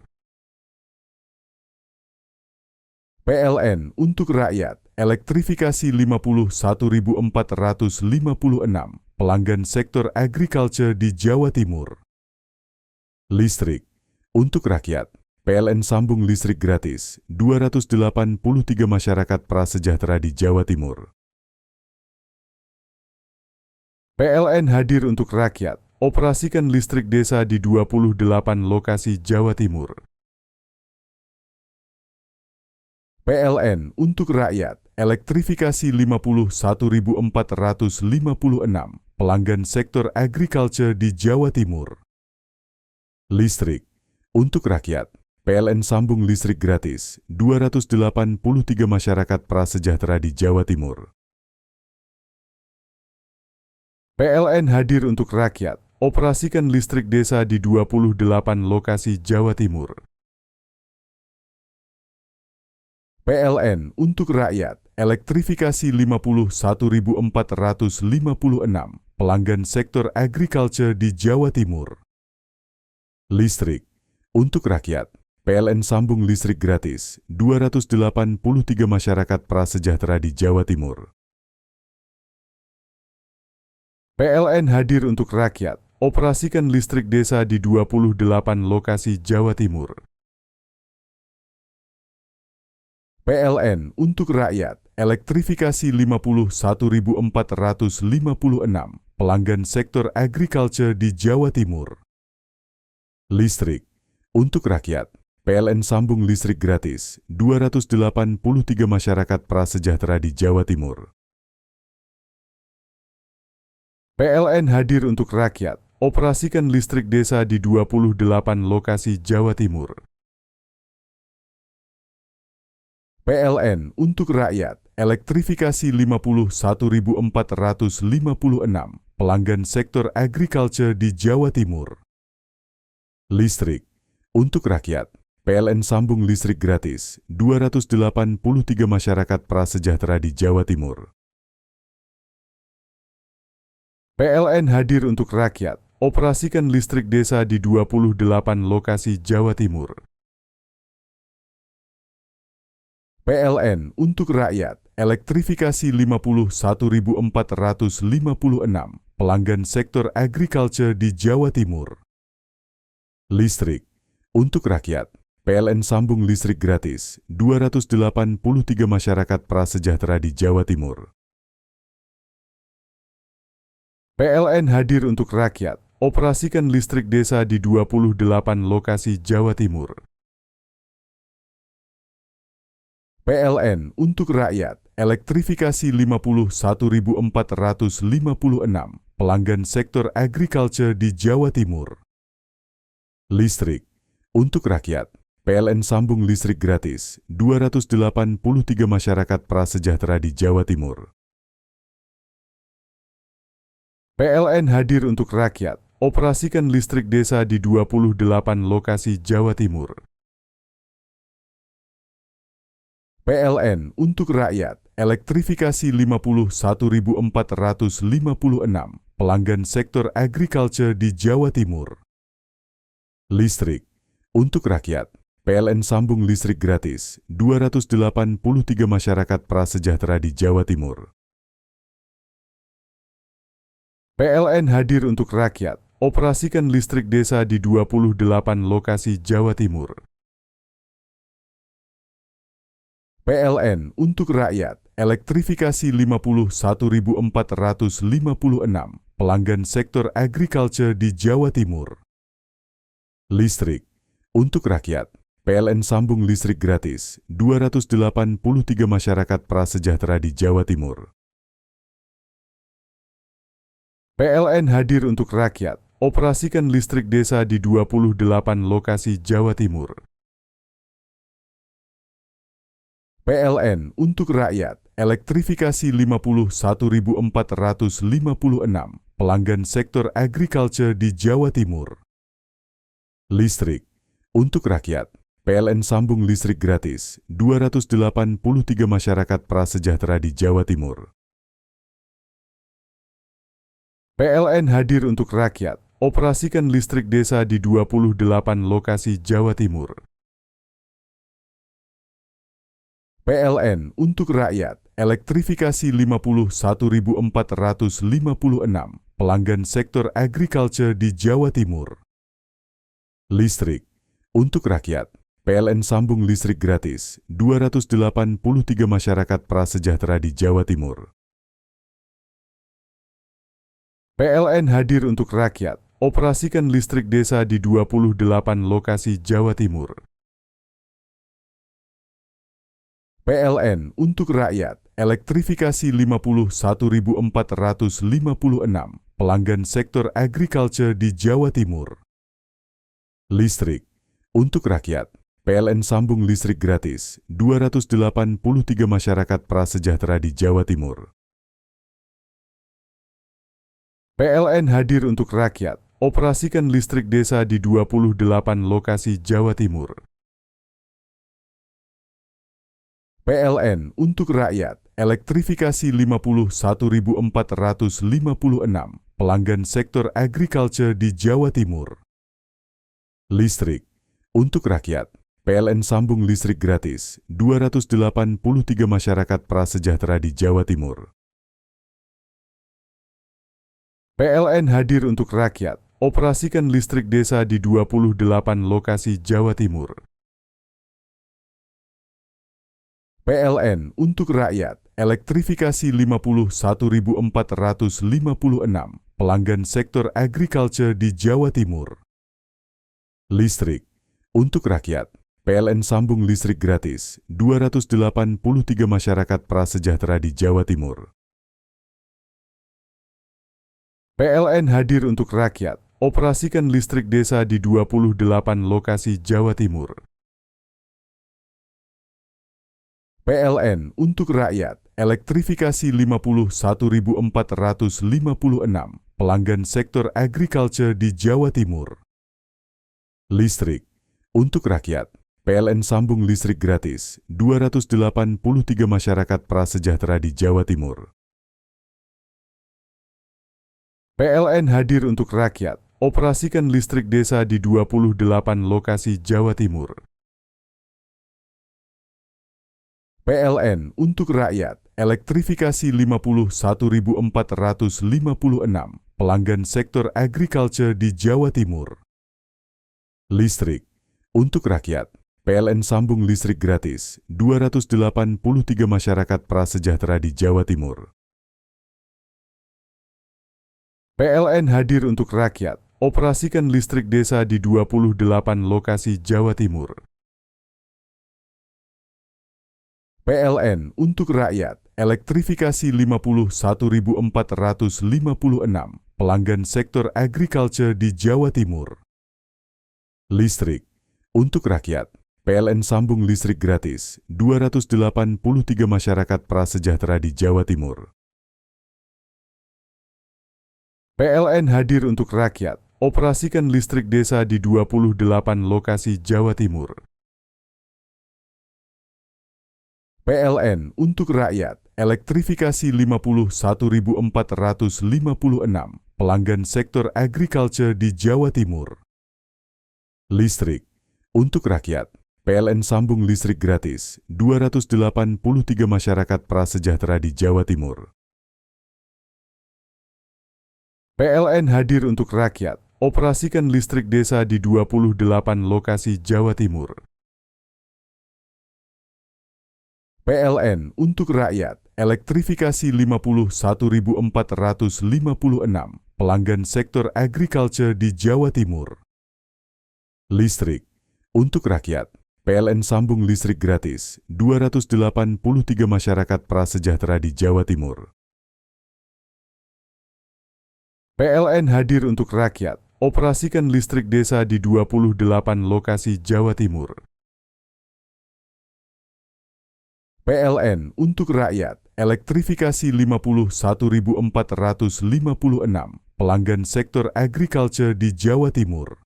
PLN untuk rakyat, elektrifikasi 51.456 pelanggan sektor agriculture di Jawa Timur. Listrik untuk rakyat, PLN sambung listrik gratis 283 masyarakat prasejahtera di Jawa Timur. PLN hadir untuk rakyat, operasikan listrik desa di 28 lokasi Jawa Timur. PLN untuk rakyat, elektrifikasi 51.456 pelanggan sektor agriculture di Jawa Timur. Listrik untuk rakyat, PLN sambung listrik gratis 283 masyarakat prasejahtera di Jawa Timur. PLN hadir untuk rakyat, operasikan listrik desa di 28 lokasi Jawa Timur. PLN untuk rakyat, elektrifikasi 51.456 pelanggan sektor agriculture di Jawa Timur. Listrik untuk rakyat, PLN sambung listrik gratis 283 masyarakat prasejahtera di Jawa Timur. PLN hadir untuk rakyat, operasikan listrik desa di 28 lokasi Jawa Timur. PLN untuk rakyat, elektrifikasi 51.456 pelanggan sektor agriculture di Jawa Timur. Listrik untuk rakyat, PLN sambung listrik gratis 283 masyarakat prasejahtera di Jawa Timur. PLN hadir untuk rakyat, operasikan listrik desa di 28 lokasi Jawa Timur. PLN untuk rakyat, elektrifikasi 51.456 pelanggan sektor agriculture di Jawa Timur. Listrik untuk rakyat, PLN sambung listrik gratis 283 masyarakat prasejahtera di Jawa Timur. PLN hadir untuk rakyat, operasikan listrik desa di 28 lokasi Jawa Timur. PLN untuk rakyat, elektrifikasi 51.456 pelanggan sektor agriculture di Jawa Timur. Listrik untuk rakyat, PLN sambung listrik gratis 283 masyarakat prasejahtera di Jawa Timur. PLN hadir untuk rakyat, operasikan listrik desa di 28 lokasi Jawa Timur. PLN untuk rakyat, elektrifikasi 51.456 pelanggan sektor agriculture di Jawa Timur. Listrik untuk rakyat, PLN sambung listrik gratis 283 masyarakat prasejahtera di Jawa Timur. PLN hadir untuk rakyat, operasikan listrik desa di 28 lokasi Jawa Timur. PLN untuk rakyat, elektrifikasi 51.456 pelanggan sektor agriculture di Jawa Timur. Listrik untuk rakyat, PLN sambung listrik gratis 283 masyarakat prasejahtera di Jawa Timur. PLN hadir untuk rakyat, operasikan listrik desa di 28 lokasi Jawa Timur. PLN untuk rakyat, elektrifikasi 51.456 pelanggan sektor agriculture di Jawa Timur. Listrik untuk rakyat, PLN sambung listrik gratis 283 masyarakat prasejahtera di Jawa Timur. PLN hadir untuk rakyat, operasikan listrik desa di 28 lokasi Jawa Timur. PLN untuk rakyat, elektrifikasi 51.456 pelanggan sektor agriculture di Jawa Timur. Listrik untuk rakyat, PLN sambung listrik gratis 283 masyarakat prasejahtera di Jawa Timur. PLN hadir untuk rakyat, operasikan listrik desa di 28 lokasi Jawa Timur. PLN untuk rakyat, elektrifikasi 51.456 pelanggan sektor agriculture di Jawa Timur. Listrik untuk rakyat, PLN sambung listrik gratis 283 masyarakat prasejahtera di Jawa Timur. PLN hadir untuk rakyat, operasikan listrik desa di 28 lokasi Jawa Timur. PLN untuk rakyat, elektrifikasi 51.456 pelanggan sektor agriculture di Jawa Timur. Listrik untuk rakyat, PLN sambung listrik gratis 283 masyarakat prasejahtera di Jawa Timur. PLN hadir untuk rakyat, operasikan listrik desa di 28 lokasi Jawa Timur. PLN untuk rakyat, elektrifikasi 51.456 pelanggan sektor agriculture di Jawa Timur. Listrik untuk rakyat, PLN sambung listrik gratis 283 masyarakat prasejahtera di Jawa Timur. PLN hadir untuk rakyat, operasikan listrik desa di 28 lokasi Jawa Timur. PLN untuk rakyat, elektrifikasi 51.456 pelanggan sektor agriculture di Jawa Timur. Listrik untuk rakyat, PLN sambung listrik gratis 283 masyarakat prasejahtera di Jawa Timur. PLN hadir untuk rakyat, operasikan listrik desa di 28 lokasi Jawa Timur. PLN untuk rakyat, elektrifikasi 51.456 pelanggan sektor agriculture di Jawa Timur. Listrik untuk rakyat, PLN sambung listrik gratis 283 masyarakat prasejahtera di Jawa Timur. PLN hadir untuk rakyat, operasikan listrik desa di 28 lokasi Jawa Timur. PLN untuk rakyat, elektrifikasi 51.456 pelanggan sektor agriculture di Jawa Timur. Listrik untuk rakyat, PLN sambung listrik gratis 283 masyarakat prasejahtera di Jawa Timur. PLN hadir untuk rakyat, operasikan listrik desa di 28 lokasi Jawa Timur. PLN untuk rakyat, elektrifikasi 51.456 pelanggan sektor agriculture di Jawa Timur. Listrik untuk rakyat, PLN sambung listrik gratis 283 masyarakat prasejahtera di Jawa Timur. PLN hadir untuk rakyat, operasikan listrik desa di 28 lokasi Jawa Timur. PLN untuk rakyat, elektrifikasi 51.456 pelanggan sektor agriculture di Jawa Timur. Listrik untuk rakyat, PLN sambung listrik gratis 283 masyarakat prasejahtera di Jawa Timur. PLN hadir untuk rakyat, operasikan listrik desa di 28 lokasi Jawa Timur. PLN untuk rakyat, elektrifikasi 51.456 pelanggan sektor agriculture di Jawa Timur. Listrik untuk rakyat, PLN sambung listrik gratis 283 masyarakat prasejahtera di Jawa Timur. PLN hadir untuk rakyat, operasikan listrik desa di 28 lokasi Jawa Timur. PLN untuk rakyat, elektrifikasi 51.456 pelanggan sektor agriculture di Jawa Timur.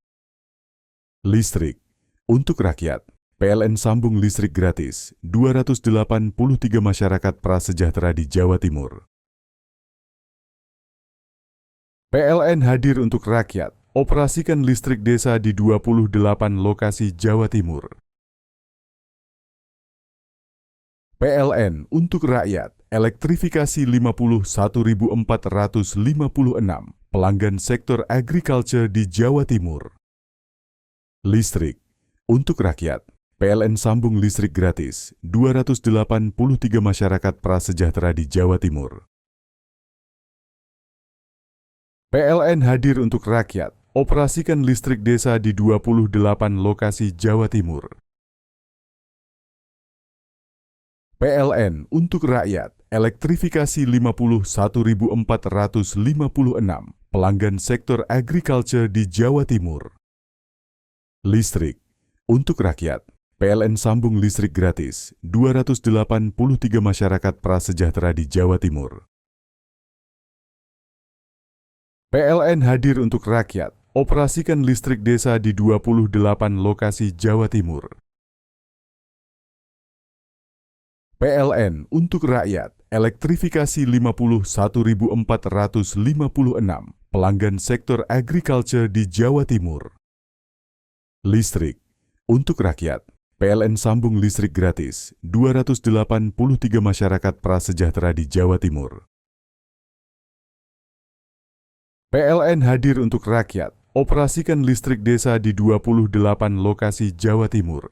Listrik untuk rakyat, PLN sambung listrik gratis 283 masyarakat prasejahtera di Jawa Timur. PLN hadir untuk rakyat, operasikan listrik desa di 28 lokasi Jawa Timur. PLN untuk rakyat, elektrifikasi 51.456 pelanggan sektor agriculture di Jawa Timur. Listrik untuk rakyat, PLN sambung listrik gratis 283 masyarakat prasejahtera di Jawa Timur. PLN hadir untuk rakyat, operasikan listrik desa di 28 lokasi Jawa Timur. PLN untuk rakyat, elektrifikasi 51.456 pelanggan sektor agriculture di Jawa Timur. Listrik untuk rakyat, PLN sambung listrik gratis 283 masyarakat prasejahtera di Jawa Timur. PLN hadir untuk rakyat, operasikan listrik desa di 28 lokasi Jawa Timur. PLN untuk rakyat, elektrifikasi 51.456 pelanggan sektor agriculture di Jawa Timur. Listrik untuk rakyat, PLN sambung listrik gratis 283 masyarakat prasejahtera di Jawa Timur. PLN hadir untuk rakyat, operasikan listrik desa di 28 lokasi Jawa Timur.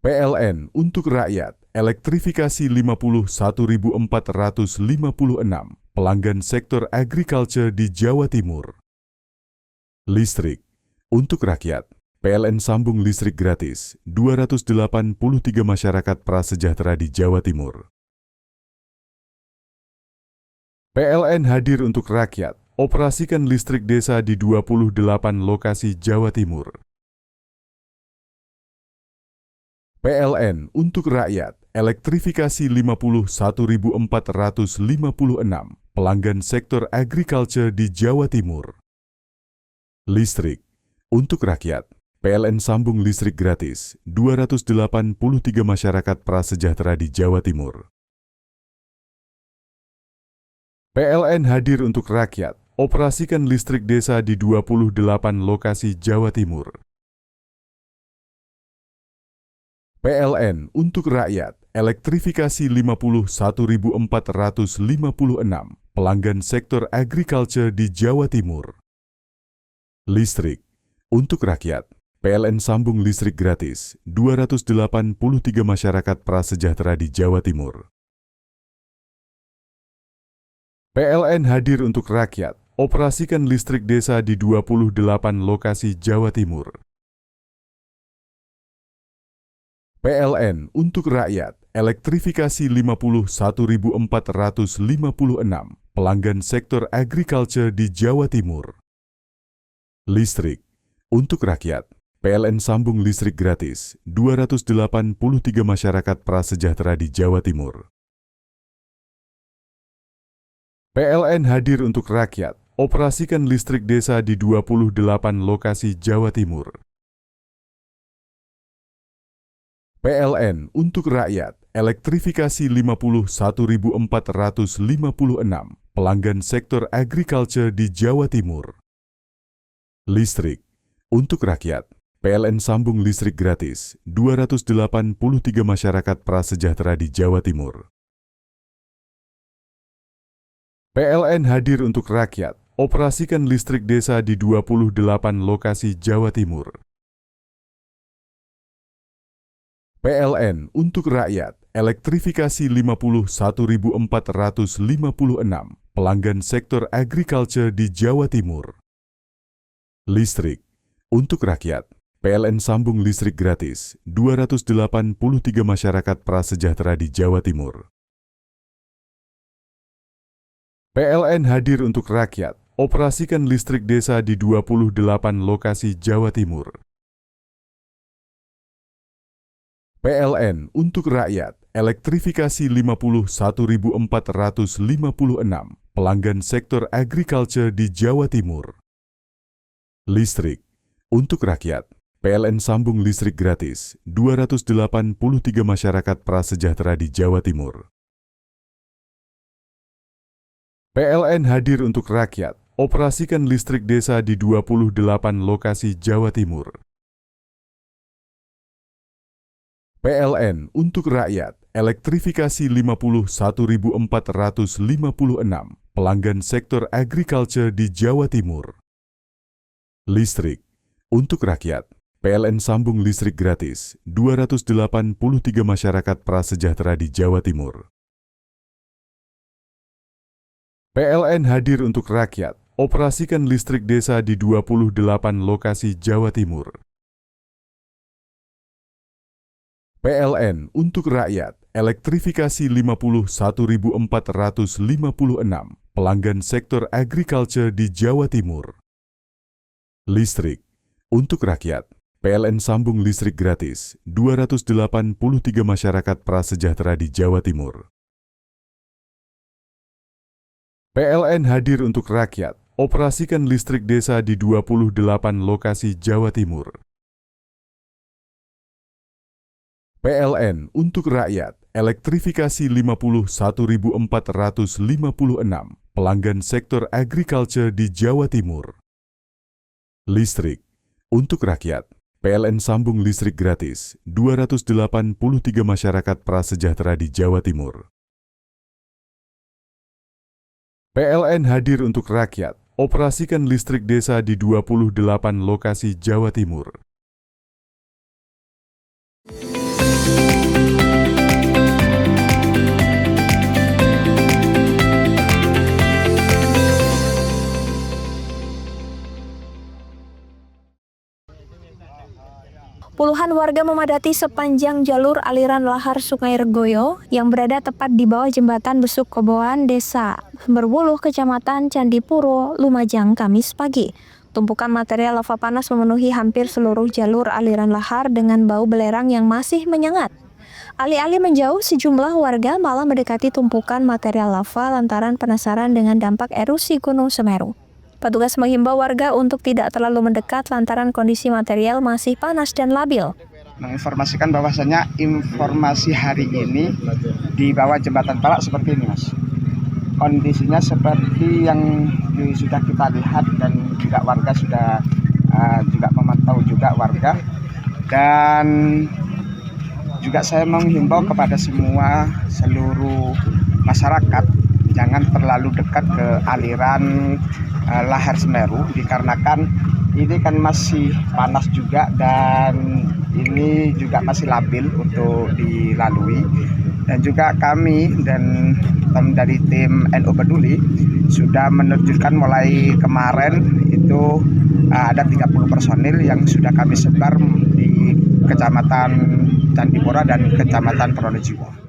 PLN untuk rakyat, elektrifikasi 51.456 pelanggan sektor agriculture di Jawa Timur. Listrik untuk rakyat, PLN sambung listrik gratis 283 masyarakat prasejahtera di Jawa Timur. PLN hadir untuk rakyat, operasikan listrik desa di 28 lokasi Jawa Timur. PLN untuk rakyat, elektrifikasi 51.456 pelanggan sektor agriculture di Jawa Timur. Listrik untuk rakyat, PLN sambung listrik gratis 283 masyarakat prasejahtera di Jawa Timur. PLN hadir untuk rakyat, operasikan listrik desa di 28 lokasi Jawa Timur. PLN untuk rakyat, elektrifikasi 51.456 pelanggan sektor agriculture di Jawa Timur. Listrik untuk rakyat, PLN sambung listrik gratis 283 masyarakat prasejahtera di Jawa Timur. PLN hadir untuk rakyat, operasikan listrik desa di 28 lokasi Jawa Timur. PLN untuk rakyat, elektrifikasi 51.456 pelanggan sektor agriculture di Jawa Timur. Listrik untuk rakyat, PLN sambung listrik gratis 283 masyarakat prasejahtera di Jawa Timur. PLN hadir untuk rakyat, operasikan listrik desa di 28 lokasi Jawa Timur. PLN untuk rakyat, elektrifikasi 51.456 pelanggan sektor agriculture di Jawa Timur. Listrik untuk rakyat, PLN sambung listrik gratis 283 masyarakat prasejahtera di Jawa Timur. PLN hadir untuk rakyat, operasikan listrik desa di 28 lokasi Jawa Timur. PLN untuk rakyat, elektrifikasi 51.456 pelanggan sektor agriculture di Jawa Timur. Listrik untuk rakyat, PLN sambung listrik gratis 283 masyarakat prasejahtera di Jawa Timur. PLN hadir untuk rakyat, operasikan listrik desa di 28 lokasi Jawa Timur. PLN untuk rakyat, elektrifikasi 51.456 pelanggan sektor agriculture di Jawa Timur. Listrik untuk rakyat, PLN sambung listrik gratis 283 masyarakat prasejahtera di Jawa Timur. PLN hadir untuk rakyat, operasikan listrik desa di 28 lokasi Jawa Timur. PLN untuk rakyat, elektrifikasi 51.456 pelanggan sektor agriculture di Jawa Timur. Listrik untuk rakyat, PLN sambung listrik gratis 283 masyarakat prasejahtera di Jawa Timur. PLN hadir untuk rakyat, operasikan listrik desa di 28 lokasi Jawa Timur. PLN untuk rakyat, elektrifikasi 51.456 pelanggan sektor agriculture di Jawa Timur. Listrik untuk rakyat, PLN sambung listrik gratis 283 masyarakat prasejahtera di Jawa Timur. PLN hadir untuk rakyat, operasikan listrik desa di 28 lokasi Jawa Timur. PLN untuk rakyat, elektrifikasi 51.456 pelanggan sektor agriculture di Jawa Timur. Listrik untuk rakyat, PLN sambung listrik gratis 283 masyarakat prasejahtera di Jawa Timur. PLN hadir untuk rakyat, operasikan listrik desa di 28 lokasi Jawa Timur. Puluhan warga memadati sepanjang jalur aliran lahar Sungai Regoyo yang berada tepat di bawah jembatan Besuk Koboan, Desa Berwuluh, Kecamatan Candipuro, Lumajang, Kamis pagi. Tumpukan material lava panas memenuhi hampir seluruh jalur aliran lahar dengan bau belerang yang masih menyengat. Alih-alih menjauh, sejumlah warga malah mendekati tumpukan material lava lantaran penasaran dengan dampak erosi Gunung Semeru. Petugas menghimbau warga untuk tidak terlalu mendekat lantaran kondisi material masih panas dan labil. Menginformasikan bahwasanya informasi hari ini di bawah jembatan Palak seperti ini, Mas. kondisinya seperti yang sudah kita lihat dan juga warga sudah juga memantau juga warga. Dan juga saya menghimbau kepada seluruh masyarakat jangan terlalu dekat ke aliran lahar Semeru, dikarenakan ini kan masih panas juga dan ini juga masih labil untuk dilalui. Dan juga kami dan dari tim NU Peduli sudah menerjunkan mulai kemarin itu ada 30 personil yang sudah kami sebar di Kecamatan Candipuro dan Kecamatan Pronojiwo.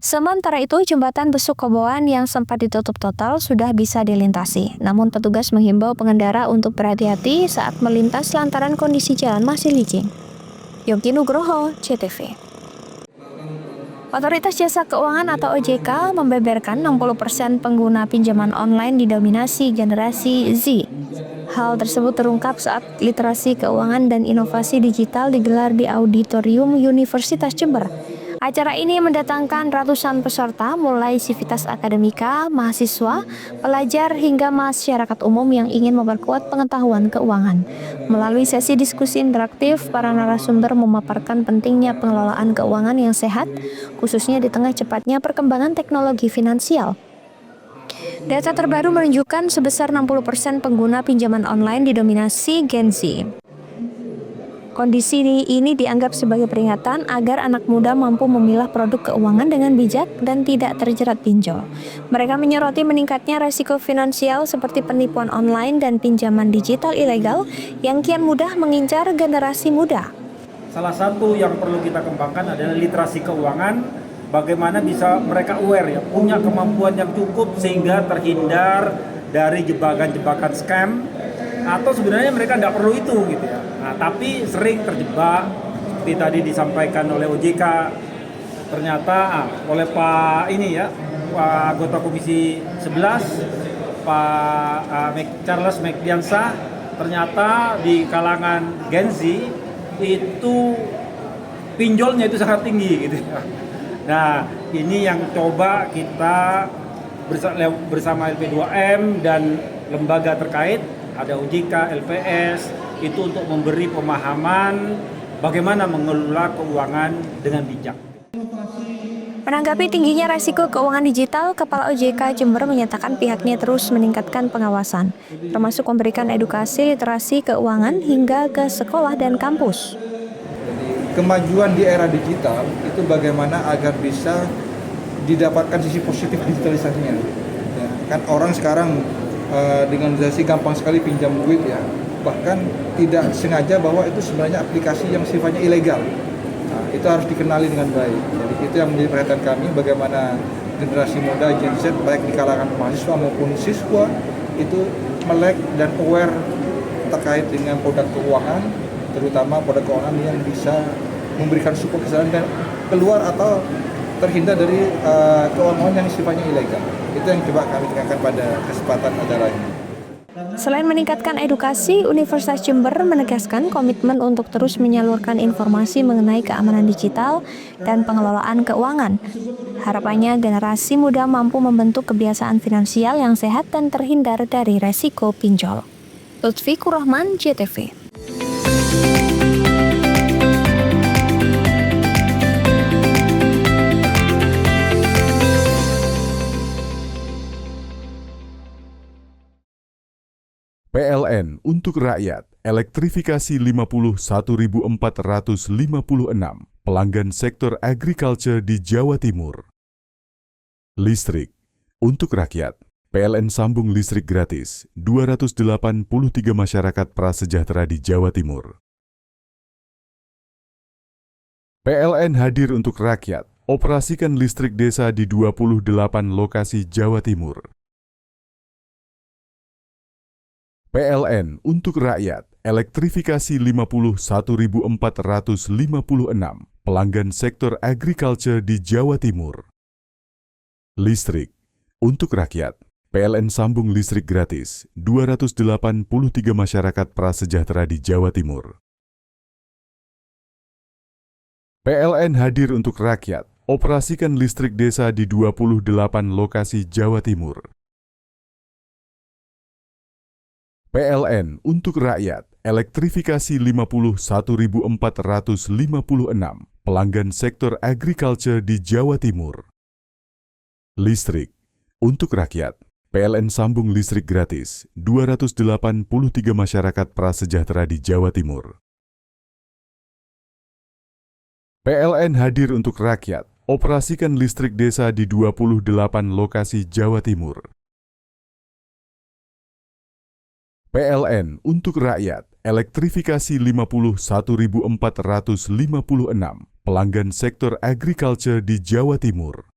Sementara itu, jembatan Besuk Koboan yang sempat ditutup total sudah bisa dilintasi. Namun petugas menghimbau pengendara untuk berhati-hati saat melintas lantaran kondisi jalan masih licin. Yogi Nugroho, CTV. Otoritas Jasa Keuangan atau OJK membeberkan 60% pengguna pinjaman online didominasi generasi Z. Hal tersebut terungkap saat literasi keuangan dan inovasi digital digelar di Auditorium Universitas Jember. Acara ini mendatangkan ratusan peserta mulai sivitas akademika, mahasiswa, pelajar hingga masyarakat umum yang ingin memperkuat pengetahuan keuangan. Melalui sesi diskusi interaktif, para narasumber memaparkan pentingnya pengelolaan keuangan yang sehat, khususnya di tengah cepatnya perkembangan teknologi finansial. Data terbaru menunjukkan sebesar 60% pengguna pinjaman online didominasi Gen Z. Kondisi ini dianggap sebagai peringatan agar anak muda mampu memilah produk keuangan dengan bijak dan tidak terjerat pinjol. Mereka menyoroti meningkatnya resiko finansial seperti penipuan online dan pinjaman digital ilegal yang kian mudah mengincar generasi muda. Salah satu yang perlu kita kembangkan adalah literasi keuangan, bagaimana bisa mereka aware ya, punya kemampuan yang cukup sehingga terhindar dari jebakan-jebakan scam, atau sebenarnya mereka nggak perlu itu gitu ya. Nah, tapi sering terjebak seperti tadi disampaikan oleh OJK, ternyata oleh Pak anggota Komisi 11 Pak Charles Mekdiansah, ternyata di kalangan Gen Z itu pinjolnya itu sangat tinggi gitu ya. Nah, ini yang coba kita bersama LP2M dan lembaga terkait, ada OJK, LPS, itu untuk memberi pemahaman bagaimana mengelola keuangan dengan bijak. Menanggapi tingginya resiko keuangan digital, Kepala OJK Jember menyatakan pihaknya terus meningkatkan pengawasan, termasuk memberikan edukasi literasi keuangan hingga ke sekolah dan kampus. Kemajuan di era digital itu bagaimana agar bisa didapatkan sisi positif digitalisasinya. Ya, kan orang sekarang dengan digitalisasi gampang sekali pinjam duit ya, bahkan tidak sengaja bahwa itu sebenarnya aplikasi yang sifatnya ilegal. Nah, itu harus dikenali dengan baik. Jadi itu yang menjadi perhatian kami, bagaimana generasi muda Gen Z baik di kalangan mahasiswa maupun siswa itu melek dan aware terkait dengan produk keuangan, terutama produk keuangan yang bisa memberikan support kesadaran dan keluar atau terhindar dari keuangan yang sifatnya ilegal. Itu yang coba kami tekankan pada kesempatan acara ini. Selain meningkatkan edukasi, Universitas Jember menegaskan komitmen untuk terus menyalurkan informasi mengenai keamanan digital dan pengelolaan keuangan. Harapannya generasi muda mampu membentuk kebiasaan finansial yang sehat dan terhindar dari resiko pinjol. Lutfi Kurahman, JTV. PLN untuk rakyat, elektrifikasi 51.456 pelanggan sektor agriculture di Jawa Timur. Listrik untuk rakyat, PLN sambung listrik gratis 283 masyarakat prasejahtera di Jawa Timur. PLN hadir untuk rakyat, operasikan listrik desa di 28 lokasi Jawa Timur. PLN untuk rakyat, elektrifikasi 51.456 pelanggan sektor agriculture di Jawa Timur. Listrik untuk rakyat, PLN sambung listrik gratis 283 masyarakat prasejahtera di Jawa Timur. PLN hadir untuk rakyat, operasikan listrik desa di 28 lokasi Jawa Timur. PLN untuk rakyat, elektrifikasi 51.456 pelanggan sektor agriculture di Jawa Timur. Listrik untuk rakyat, PLN sambung listrik gratis 283 masyarakat prasejahtera di Jawa Timur. PLN hadir untuk rakyat, operasikan listrik desa di 28 lokasi Jawa Timur. PLN untuk rakyat, elektrifikasi 51.456 pelanggan sektor agriculture di Jawa Timur.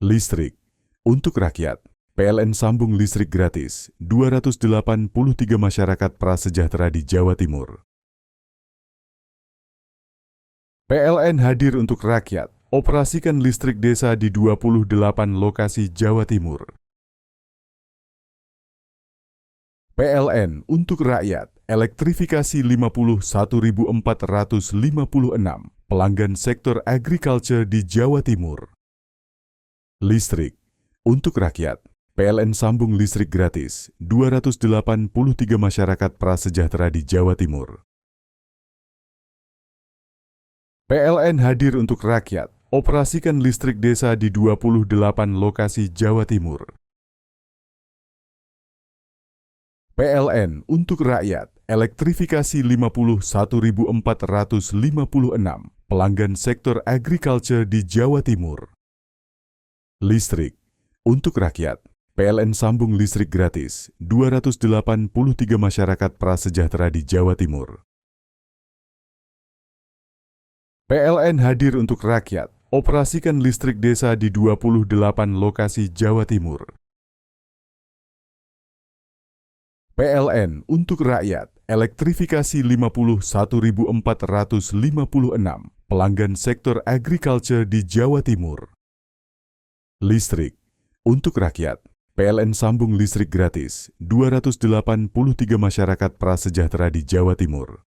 Listrik untuk rakyat, PLN sambung listrik gratis 283 masyarakat prasejahtera di Jawa Timur. PLN hadir untuk rakyat, operasikan listrik desa di 28 lokasi Jawa Timur. PLN untuk rakyat, elektrifikasi 51.456 pelanggan sektor agriculture di Jawa Timur. Listrik untuk rakyat, PLN sambung listrik gratis 283 masyarakat prasejahtera di Jawa Timur. PLN hadir untuk rakyat, operasikan listrik desa di 28 lokasi Jawa Timur. PLN untuk rakyat, elektrifikasi 51.456 pelanggan sektor agriculture di Jawa Timur. Listrik untuk rakyat, PLN sambung listrik gratis 283 masyarakat prasejahtera di Jawa Timur. PLN hadir untuk rakyat, operasikan listrik desa di 28 lokasi Jawa Timur. PLN untuk rakyat, elektrifikasi 51.456 pelanggan sektor agriculture di Jawa Timur. Listrik untuk rakyat, PLN sambung listrik gratis 283 masyarakat prasejahtera di Jawa Timur.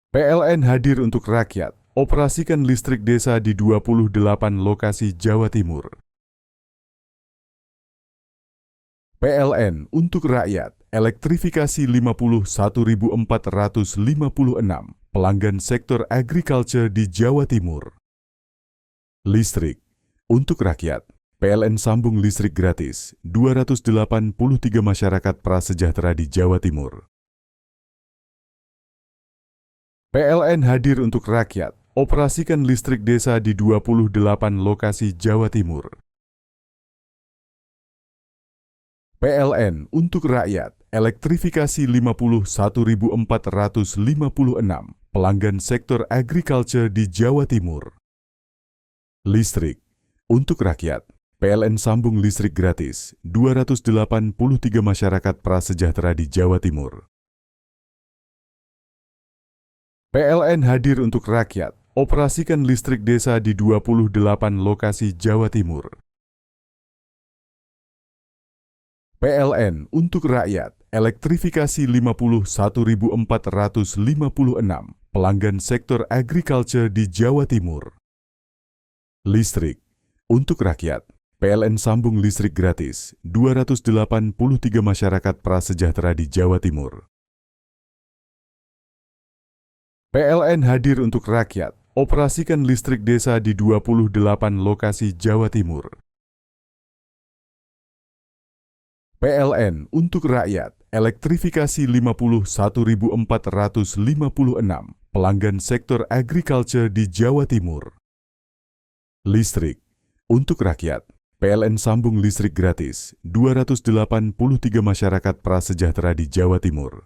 PLN hadir untuk rakyat, operasikan listrik desa di 28 lokasi Jawa Timur. PLN untuk rakyat, elektrifikasi 51.456 pelanggan sektor agriculture di Jawa Timur. Listrik untuk rakyat, PLN sambung listrik gratis 283 masyarakat prasejahtera di Jawa Timur. PLN hadir untuk rakyat, operasikan listrik desa di 28 lokasi Jawa Timur. PLN untuk rakyat, elektrifikasi 51.456 pelanggan sektor agriculture di Jawa Timur. Listrik untuk rakyat, PLN sambung listrik gratis 283 masyarakat prasejahtera di Jawa Timur. PLN hadir untuk rakyat, operasikan listrik desa di 28 lokasi Jawa Timur. PLN untuk rakyat, elektrifikasi 51.456 pelanggan sektor agriculture di Jawa Timur. Listrik untuk rakyat, PLN sambung listrik gratis 283 masyarakat prasejahtera di Jawa Timur. PLN hadir untuk rakyat, operasikan listrik desa di 28 lokasi Jawa Timur. PLN untuk rakyat, elektrifikasi 51.456 pelanggan sektor agriculture di Jawa Timur. Listrik untuk rakyat, PLN sambung listrik gratis 283 masyarakat prasejahtera di Jawa Timur.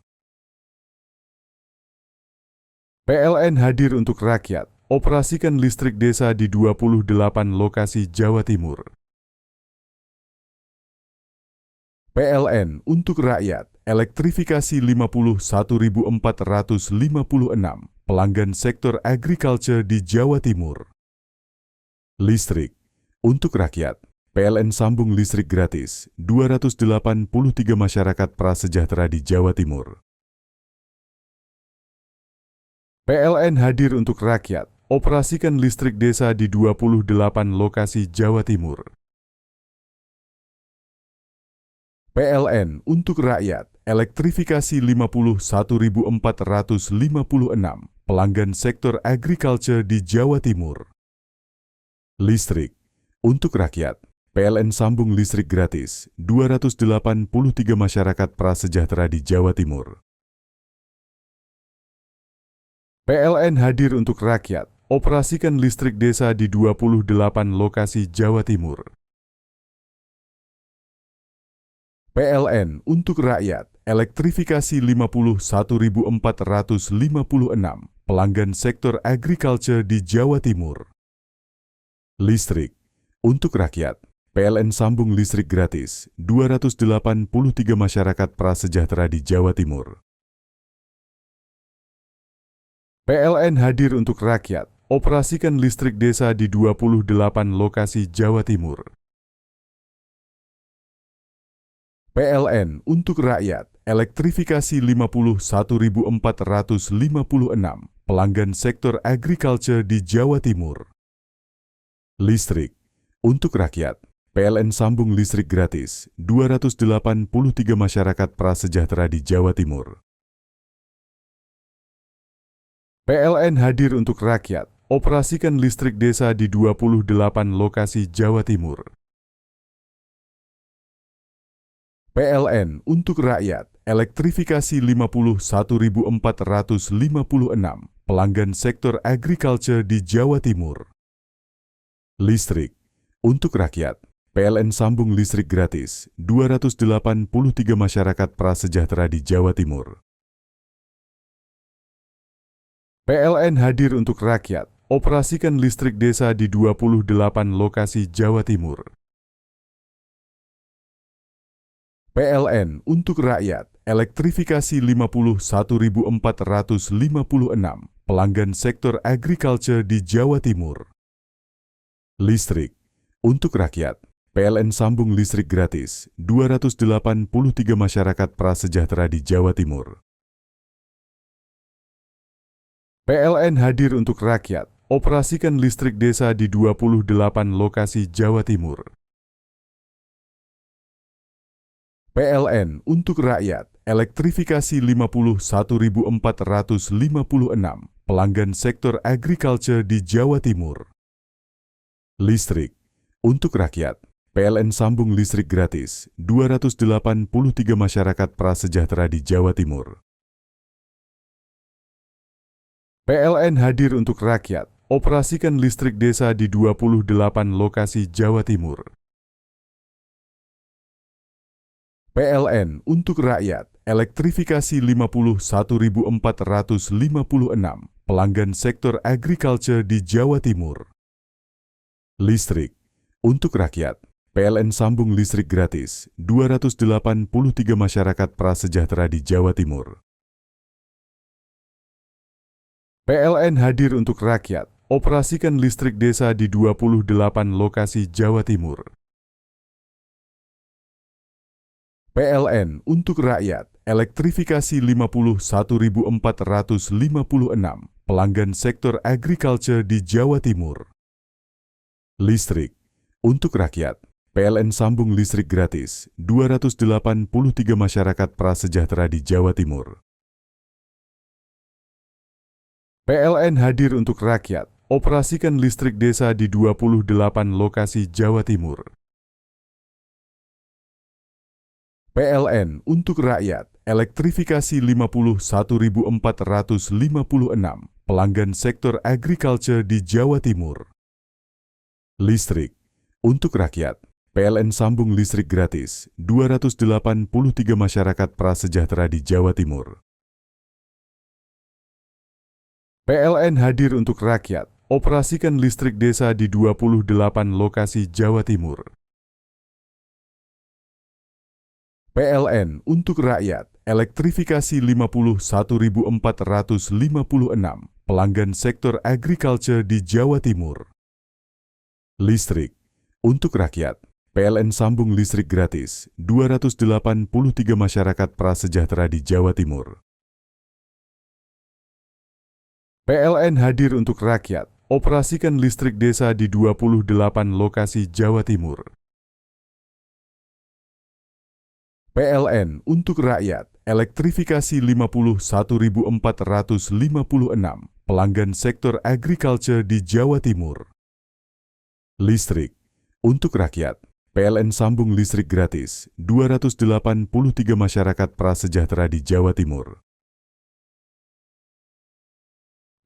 PLN hadir untuk rakyat, operasikan listrik desa di 28 lokasi Jawa Timur. PLN untuk rakyat, elektrifikasi 51.456 pelanggan sektor agriculture di Jawa Timur. Listrik untuk rakyat, PLN sambung listrik gratis 283 masyarakat prasejahtera di Jawa Timur. PLN hadir untuk rakyat, operasikan listrik desa di 28 lokasi Jawa Timur. PLN untuk rakyat, elektrifikasi 51.456 pelanggan sektor agriculture di Jawa Timur. Listrik untuk rakyat, PLN sambung listrik gratis 283 masyarakat prasejahtera di Jawa Timur. PLN hadir untuk rakyat, operasikan listrik desa di 28 lokasi Jawa Timur. PLN untuk rakyat, elektrifikasi 51.456 pelanggan sektor agriculture di Jawa Timur. Listrik untuk rakyat, PLN sambung listrik gratis 283 masyarakat prasejahtera di Jawa Timur. PLN hadir untuk rakyat, operasikan listrik desa di 28 lokasi Jawa Timur. PLN untuk rakyat, elektrifikasi 51.456 pelanggan sektor agriculture di Jawa Timur. Listrik untuk rakyat, PLN sambung listrik gratis 283 masyarakat prasejahtera di Jawa Timur. PLN hadir untuk rakyat, operasikan listrik desa di 28 lokasi Jawa Timur. PLN untuk rakyat, elektrifikasi 51.456 pelanggan sektor agriculture di Jawa Timur. Listrik untuk rakyat, PLN sambung listrik gratis 283 masyarakat prasejahtera di Jawa Timur. PLN hadir untuk rakyat, operasikan listrik desa di 28 lokasi Jawa Timur. PLN untuk rakyat, elektrifikasi 51.456 pelanggan sektor agriculture di Jawa Timur. Listrik untuk rakyat, PLN sambung listrik gratis 283 masyarakat prasejahtera di Jawa Timur. PLN hadir untuk rakyat, operasikan listrik desa di 28 lokasi Jawa Timur. PLN untuk rakyat, elektrifikasi 51.456 pelanggan sektor agriculture di Jawa Timur. Listrik untuk rakyat, PLN sambung listrik gratis 283 masyarakat prasejahtera di Jawa Timur. PLN hadir untuk rakyat, operasikan listrik desa di 28 lokasi Jawa Timur. PLN untuk rakyat, elektrifikasi 51.456 pelanggan sektor agriculture di Jawa Timur. Listrik untuk rakyat, PLN sambung listrik gratis 283 masyarakat prasejahtera di Jawa Timur. PLN hadir untuk rakyat, operasikan listrik desa di 28 lokasi Jawa Timur. PLN untuk rakyat, elektrifikasi 51.456 pelanggan sektor agriculture di Jawa Timur. Listrik untuk rakyat, PLN sambung listrik gratis 283 masyarakat prasejahtera di Jawa Timur. PLN hadir untuk rakyat, operasikan listrik desa di 28 lokasi Jawa Timur. PLN untuk rakyat, elektrifikasi 51.456 pelanggan sektor agriculture di Jawa Timur. Listrik untuk rakyat, PLN sambung listrik gratis 283 masyarakat prasejahtera di Jawa Timur. PLN hadir untuk rakyat, operasikan listrik desa di 28 lokasi Jawa Timur. PLN untuk rakyat, elektrifikasi 51.456 pelanggan sektor agriculture di Jawa Timur. Listrik untuk rakyat, PLN sambung listrik gratis 283 masyarakat prasejahtera di Jawa Timur. PLN hadir untuk rakyat, operasikan listrik desa di 28 lokasi Jawa Timur. PLN untuk rakyat, elektrifikasi 51.456 pelanggan sektor agriculture di Jawa Timur. Listrik untuk rakyat, PLN sambung listrik gratis 283 masyarakat prasejahtera di Jawa Timur.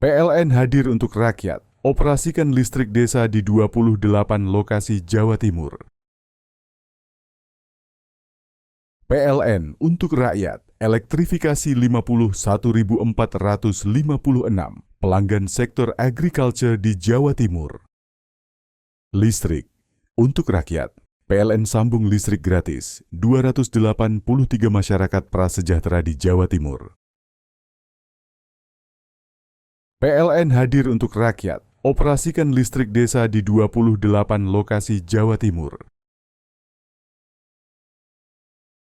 PLN hadir untuk rakyat, operasikan listrik desa di 28 lokasi Jawa Timur. PLN untuk rakyat, elektrifikasi 51.456 pelanggan sektor agriculture di Jawa Timur. Listrik untuk rakyat, PLN sambung listrik gratis 283 masyarakat prasejahtera di Jawa Timur. PLN hadir untuk rakyat, operasikan listrik desa di 28 lokasi Jawa Timur.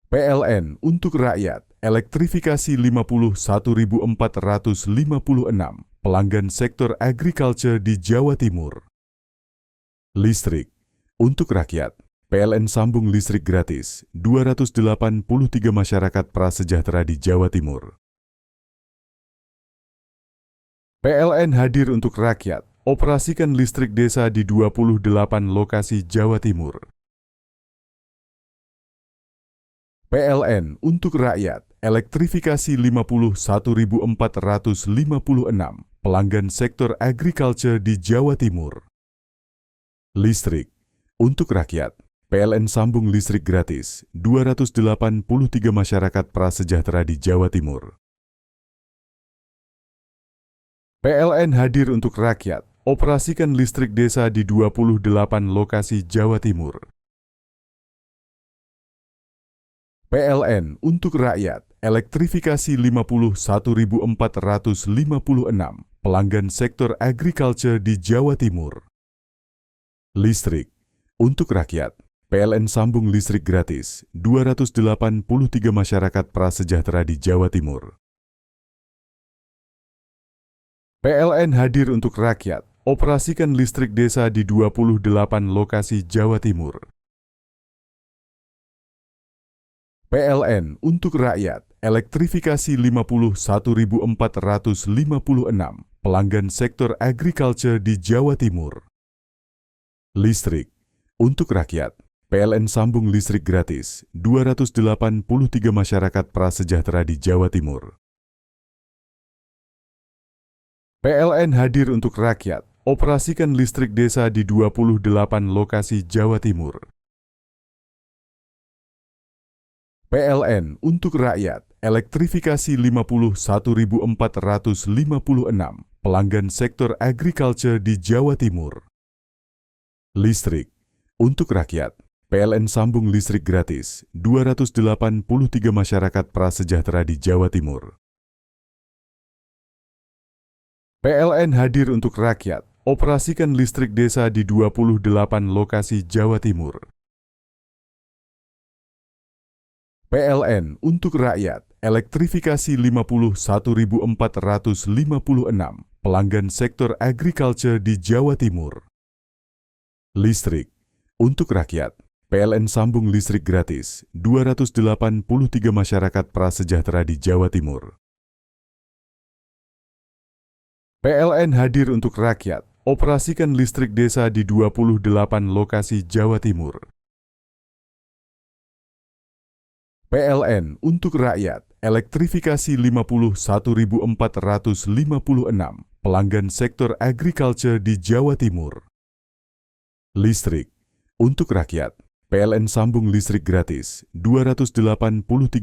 PLN untuk rakyat, elektrifikasi 51.456 pelanggan sektor agriculture di Jawa Timur. Listrik untuk rakyat, PLN sambung listrik gratis 283 masyarakat prasejahtera di Jawa Timur. PLN hadir untuk rakyat, operasikan listrik desa di 28 lokasi Jawa Timur. PLN untuk rakyat, elektrifikasi 51.456 pelanggan sektor agriculture di Jawa Timur. Listrik untuk rakyat, PLN sambung listrik gratis 283 masyarakat prasejahtera di Jawa Timur. PLN hadir untuk rakyat, operasikan listrik desa di 28 lokasi Jawa Timur. PLN untuk rakyat, elektrifikasi 51.456 pelanggan sektor agriculture di Jawa Timur. Listrik untuk rakyat, PLN sambung listrik gratis 283 masyarakat prasejahtera di Jawa Timur. PLN hadir untuk rakyat, operasikan listrik desa di 28 lokasi Jawa Timur. PLN untuk rakyat, elektrifikasi 51.456 pelanggan sektor agriculture di Jawa Timur. Listrik untuk rakyat, PLN sambung listrik gratis 283 masyarakat prasejahtera di Jawa Timur. PLN hadir untuk rakyat, operasikan listrik desa di 28 lokasi Jawa Timur. PLN untuk rakyat, elektrifikasi 51.456 pelanggan sektor agriculture di Jawa Timur. Listrik untuk rakyat, PLN sambung listrik gratis 283 masyarakat prasejahtera di Jawa Timur. PLN hadir untuk rakyat, operasikan listrik desa di 28 lokasi Jawa Timur. PLN untuk rakyat, elektrifikasi 51.456 pelanggan sektor agriculture di Jawa Timur. Listrik untuk rakyat, PLN sambung listrik gratis 283 masyarakat prasejahtera di Jawa Timur. PLN hadir untuk rakyat, operasikan listrik desa di 28 lokasi Jawa Timur. PLN untuk rakyat, elektrifikasi 51.456 pelanggan sektor agriculture di Jawa Timur. Listrik untuk rakyat, PLN sambung listrik gratis 283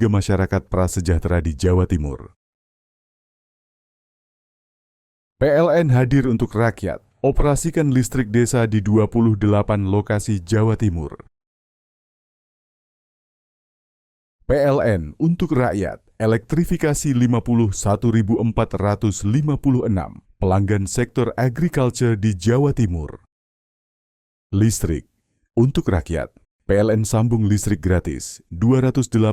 masyarakat prasejahtera di Jawa Timur. PLN hadir untuk rakyat, operasikan listrik desa di 28 lokasi Jawa Timur. PLN untuk rakyat, elektrifikasi 51.456 pelanggan sektor agriculture di Jawa Timur. Listrik untuk rakyat, PLN sambung listrik gratis 283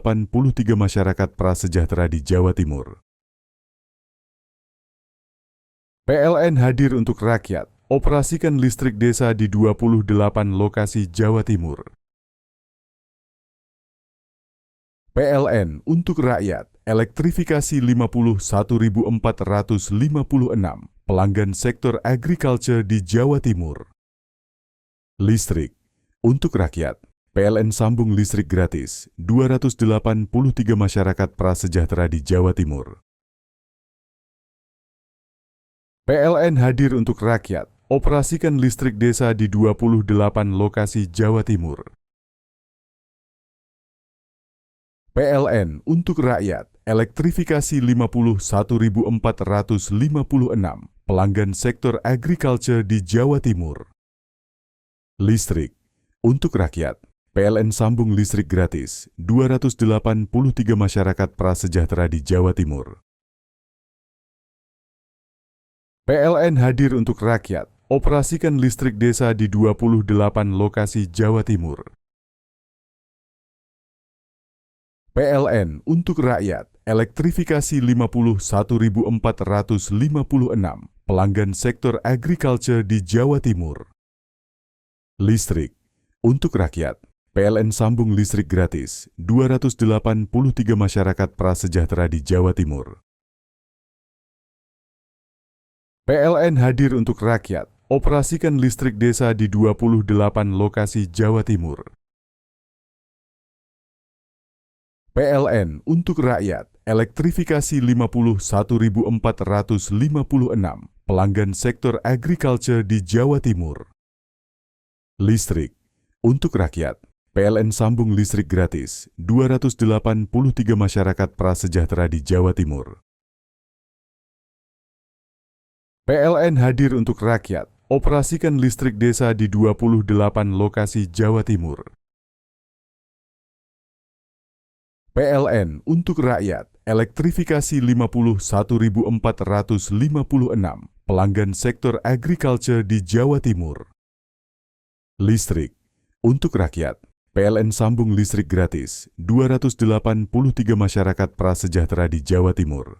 masyarakat prasejahtera di Jawa Timur. PLN hadir untuk rakyat, operasikan listrik desa di 28 lokasi Jawa Timur. PLN untuk rakyat, elektrifikasi 51.456 pelanggan sektor agriculture di Jawa Timur. Listrik untuk rakyat, PLN sambung listrik gratis 283 masyarakat prasejahtera di Jawa Timur. PLN hadir untuk rakyat, operasikan listrik desa di 28 lokasi Jawa Timur. PLN untuk rakyat, elektrifikasi 51.456 pelanggan sektor agriculture di Jawa Timur. Listrik untuk rakyat, PLN sambung listrik gratis 283 masyarakat prasejahtera di Jawa Timur. PLN hadir untuk rakyat, operasikan listrik desa di 28 lokasi Jawa Timur. PLN untuk rakyat, elektrifikasi 51.456 pelanggan sektor agriculture di Jawa Timur. Listrik untuk rakyat, PLN sambung listrik gratis 283 masyarakat prasejahtera di Jawa Timur. PLN hadir untuk rakyat, operasikan listrik desa di 28 lokasi Jawa Timur. PLN untuk rakyat, elektrifikasi 51.456 pelanggan sektor agriculture di Jawa Timur. Listrik untuk rakyat, PLN sambung listrik gratis 283 masyarakat prasejahtera di Jawa Timur. PLN hadir untuk rakyat, operasikan listrik desa di 28 lokasi Jawa Timur. PLN untuk rakyat, elektrifikasi 51.456 pelanggan sektor agriculture di Jawa Timur. Listrik untuk rakyat, PLN sambung listrik gratis 283 masyarakat prasejahtera di Jawa Timur.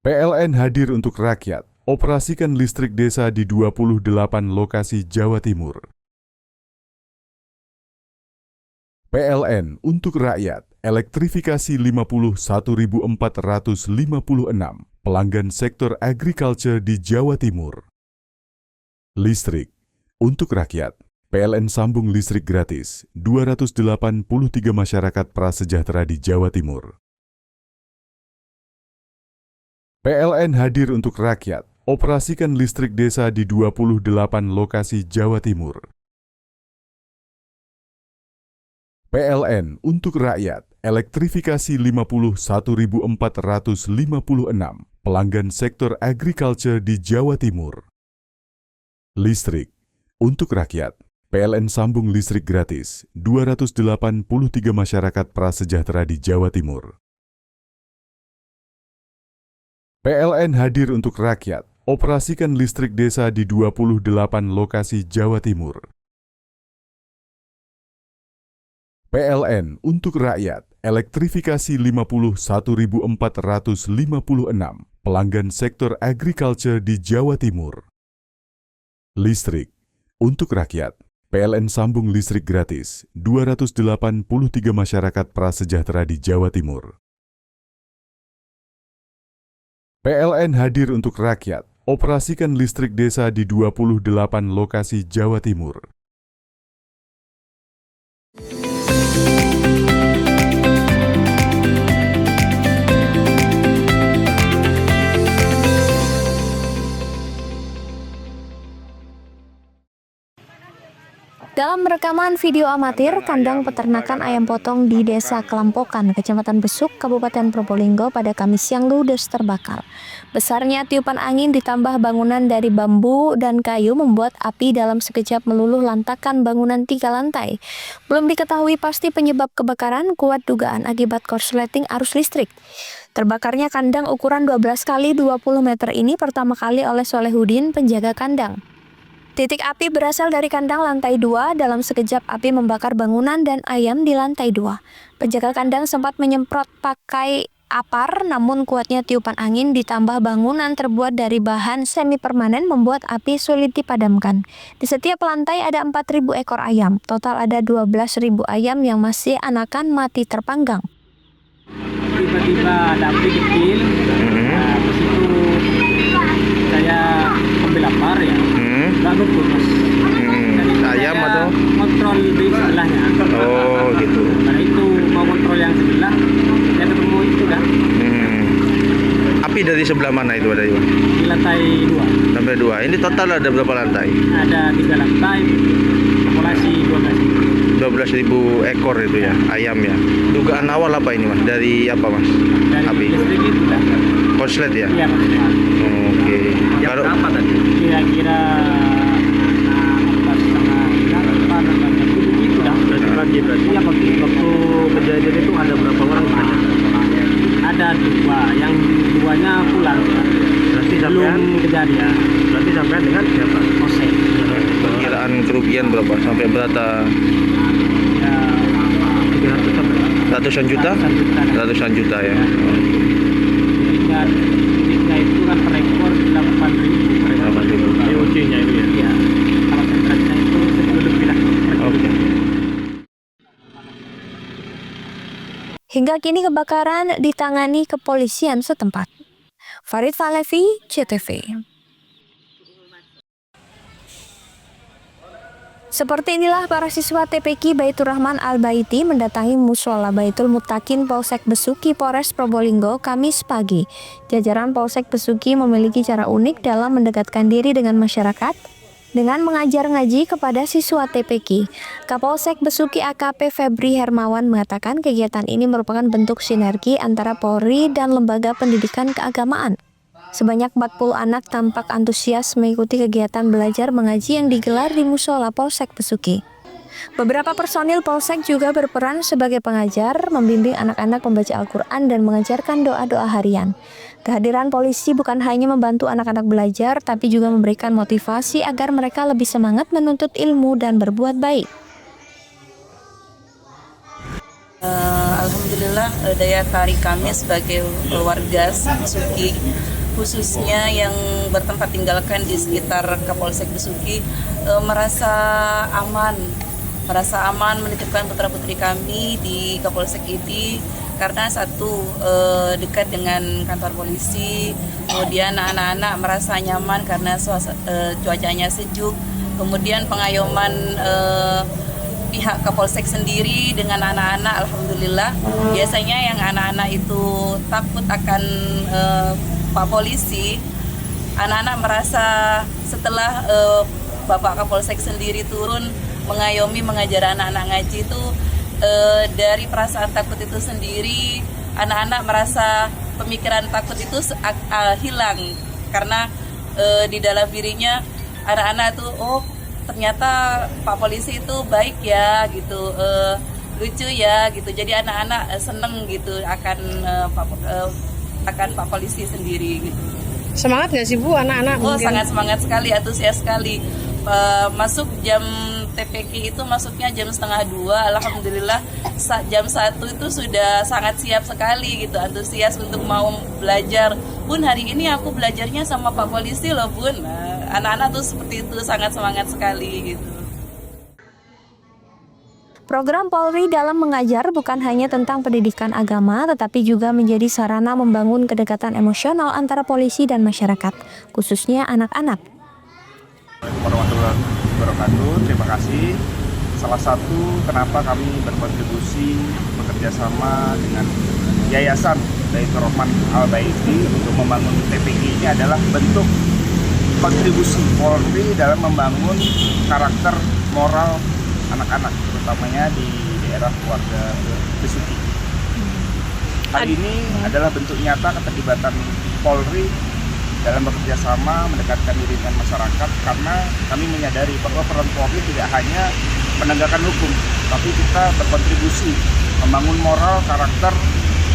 PLN hadir untuk rakyat, operasikan listrik desa di 28 lokasi Jawa Timur. PLN untuk rakyat, elektrifikasi 51.456 pelanggan sektor agriculture di Jawa Timur. Listrik untuk rakyat, PLN sambung listrik gratis 283 masyarakat prasejahtera di Jawa Timur. PLN hadir untuk rakyat, operasikan listrik desa di 28 lokasi Jawa Timur. PLN untuk rakyat, elektrifikasi 51.456 pelanggan sektor agriculture di Jawa Timur. Listrik untuk rakyat, PLN sambung listrik gratis 283 masyarakat prasejahtera di Jawa Timur. PLN hadir untuk rakyat, operasikan listrik desa di 28 lokasi Jawa Timur. PLN untuk rakyat, elektrifikasi 51.456 pelanggan sektor agriculture di Jawa Timur. Listrik untuk rakyat, PLN sambung listrik gratis 283 masyarakat prasejahtera di Jawa Timur. PLN hadir untuk rakyat, operasikan listrik desa di 28 lokasi Jawa Timur. Dalam rekaman video amatir, kandang peternakan ayam potong di Desa Kelampokan, Kecamatan Besuk, Kabupaten Probolinggo pada Kamis siang ludes terbakar. Besarnya tiupan angin ditambah bangunan dari bambu dan kayu membuat api dalam sekejap meluluh lantakan bangunan 3 lantai. Belum diketahui pasti penyebab kebakaran, kuat dugaan akibat korsleting arus listrik. Terbakarnya kandang ukuran 12 x 20 meter ini pertama kali oleh Solehudin, penjaga kandang. Titik api berasal dari kandang lantai 2, dalam sekejap api membakar bangunan dan ayam di lantai 2. Penjaga kandang sempat menyemprot pakai apar, namun kuatnya tiupan angin ditambah bangunan terbuat dari bahan semi permanen membuat api sulit dipadamkan. Di setiap lantai ada 4.000 ekor ayam. Total ada 12.000 ayam yang masih anakan mati terpanggang. Tiba-tiba ada api kecil, nah, terus itu saya ambil lapar ya, nggak betul mas. Ayam atau? Kontrol di sebelahnya. Oh gitu. Karena itu mau kontrol yang sebelah, saya ketemu itu kan. Api dari sebelah mana itu ada? Di lantai 2. Sampai 2. Ini total ada berapa lantai? Ada 3 lantai, populasi 12.000 ekor itu ya, ayam ya. Dugaan awal apa ini mas? Dari apa mas? dari Api? listrik itu kan. Korslet ya? Iya mas. Oke. Jam berapa tadi? Kira-kira 4:30 itu dah. Pagi berarti? Iya pagi. Waktu kejadian itu ada berapa orang banyak? Ada 2, yang 2-nya pulang ya. Berarti belum kejadian. Berarti sampai dengan siapa? Kosek. Perkiraan kerugian berapa? Sampai berapa? Ya, 300 sampai. Ratusan juta? Ratusan juta ya. Dan listriknya itu kan per ekor 8.000 per ekor. 8.000. EOC-nya itu ya. Iya. Kalau kontraknya itu 10 lebih lah. Oke. Hingga kini kebakaran ditangani kepolisian setempat. Farid Falevi, CTV. Seperti inilah para siswa TPQ Baitur Rahman Al-Baiti mendatangi Mushola Baitul Muttaqin Polsek Besuki Polres Probolinggo Kamis pagi. Jajaran Polsek Besuki memiliki cara unik dalam mendekatkan diri dengan masyarakat dengan mengajar ngaji kepada siswa TPQ. Kapolsek Besuki AKP Febri Hermawan mengatakan kegiatan ini merupakan bentuk sinergi antara Polri dan lembaga pendidikan keagamaan. Sebanyak 40 anak tampak antusias mengikuti kegiatan belajar mengaji yang digelar di Mushola Polsek Besuki. Beberapa personil Polsek juga berperan sebagai pengajar, membimbing anak-anak membaca Al-Quran dan mengajarkan doa-doa harian. Kehadiran polisi bukan hanya membantu anak-anak belajar, tapi juga memberikan motivasi agar mereka lebih semangat menuntut ilmu dan berbuat baik. Alhamdulillah daya tarik kami sebagai warga Besuki, khususnya yang bertempat tinggalkan di sekitar Kapolsek Besuki, merasa aman menitipkan putra-putri kami di Kapolsek ini karena satu, dekat dengan kantor polisi, kemudian anak-anak merasa nyaman karena cuacanya sejuk, kemudian pengayoman pihak Kapolsek sendiri dengan anak-anak, alhamdulillah. Biasanya yang anak-anak itu takut akan Pak Polisi, anak-anak merasa setelah Bapak Kapolsek sendiri turun mengayomi mengajar anak-anak ngaji itu, dari perasaan takut itu sendiri, anak-anak merasa pemikiran takut itu hilang karena di dalam dirinya anak-anak itu, oh ternyata Pak Polisi itu baik ya gitu, lucu ya gitu. Jadi anak-anak seneng gitu akan Pak Polisi sendiri gitu. Semangat nggak sih Bu anak-anak? Oh sangat semangat sekali, antusias sekali. Masuk jam TPQ itu masuknya jam 1:30. Alhamdulillah jam 1 itu sudah sangat siap sekali gitu, antusias untuk mau belajar. Bun, hari ini aku belajarnya sama Pak Polisi loh Bun. Anak-anak tuh seperti itu, sangat semangat sekali gitu. Program Polri dalam mengajar bukan hanya tentang pendidikan agama, tetapi juga menjadi sarana membangun kedekatan emosional antara polisi dan masyarakat, khususnya anak-anak. Warahmatullahi wabarakatuh. Terima kasih. Salah satu kenapa kami berkontribusi bekerja sama dengan Yayasan Baitur Rahman Al-Baiti untuk membangun TPQ ini adalah bentuk kontribusi Polri dalam membangun karakter moral anak-anak, terutamanya di daerah warga Besuki. Hal ini adalah bentuk nyata keterlibatan Polri dalam bekerja sama mendekatkan diri dengan masyarakat, karena kami menyadari bahwa peran Polri tidak hanya menegakkan hukum, tapi kita berkontribusi membangun moral, karakter,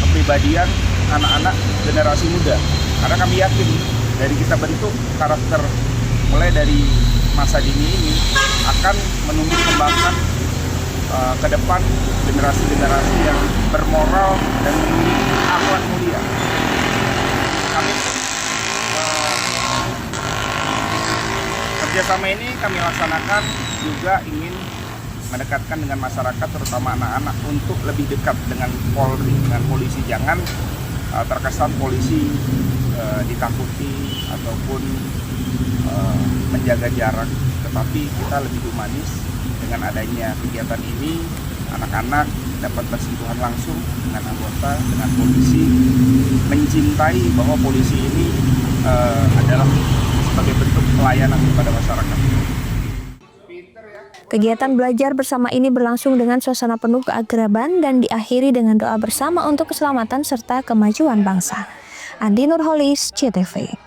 kepribadian anak-anak generasi muda. Karena kami yakin dari kita bentuk karakter mulai dari masa dini ini akan menumbuh kembangkan ke depan generasi-generasi yang bermoral dan memiliki akhlak mulia. kerjasama ini kami laksanakan juga ingin mendekatkan dengan masyarakat, terutama anak-anak, untuk lebih dekat dengan Polri, dengan polisi. Jangan terkesan polisi ditakuti ataupun menjaga jarak, tetapi kita lebih humanis. Dengan adanya kegiatan ini, anak-anak dapat bersentuhan langsung dengan anggota, dengan polisi, mencintai bahwa polisi ini adalah sebagai bentuk pelayanan kepada masyarakat. Kegiatan belajar bersama ini berlangsung dengan suasana penuh keakraban dan diakhiri dengan doa bersama untuk keselamatan serta kemajuan bangsa. Andi Nurholis, CTV.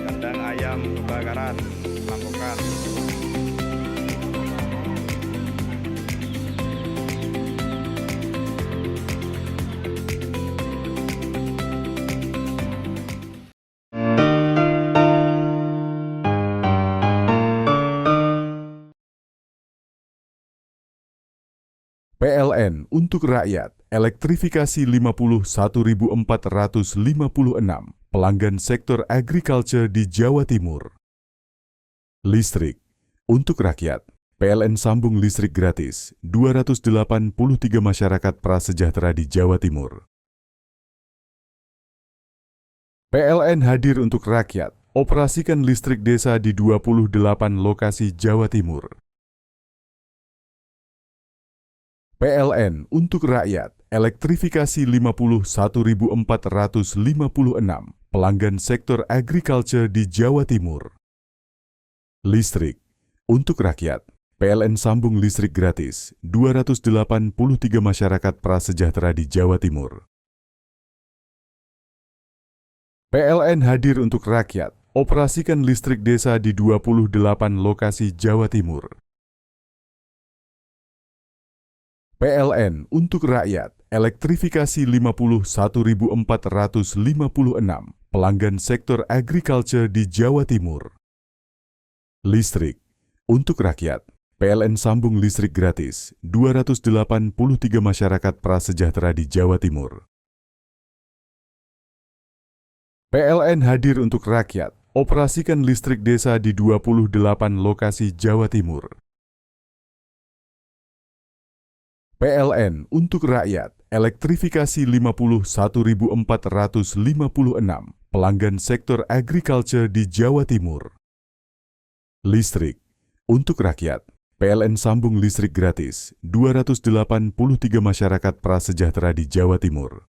Kandang ayam kebakaran, Lampaukan. PLN untuk rakyat, elektrifikasi 51.456 pelanggan sektor agriculture di Jawa Timur. Listrik untuk rakyat, PLN sambung listrik gratis 283 masyarakat prasejahtera di Jawa Timur. PLN hadir untuk rakyat, operasikan listrik desa di 28 lokasi Jawa Timur. PLN untuk rakyat, elektrifikasi 51.456 pelanggan sektor agriculture di Jawa Timur. Listrik untuk rakyat, PLN sambung listrik gratis 283 masyarakat prasejahtera di Jawa Timur. PLN hadir untuk rakyat, operasikan listrik desa di 28 lokasi Jawa Timur. PLN untuk rakyat, elektrifikasi 51.456 pelanggan sektor agriculture di Jawa Timur. Listrik untuk rakyat, PLN sambung listrik gratis 283 masyarakat prasejahtera di Jawa Timur. PLN hadir untuk rakyat, operasikan listrik desa di 28 lokasi Jawa Timur. PLN untuk rakyat, elektrifikasi 51.456 pelanggan sektor agriculture di Jawa Timur. Listrik untuk rakyat, PLN sambung listrik gratis 283 masyarakat prasejahtera di Jawa Timur.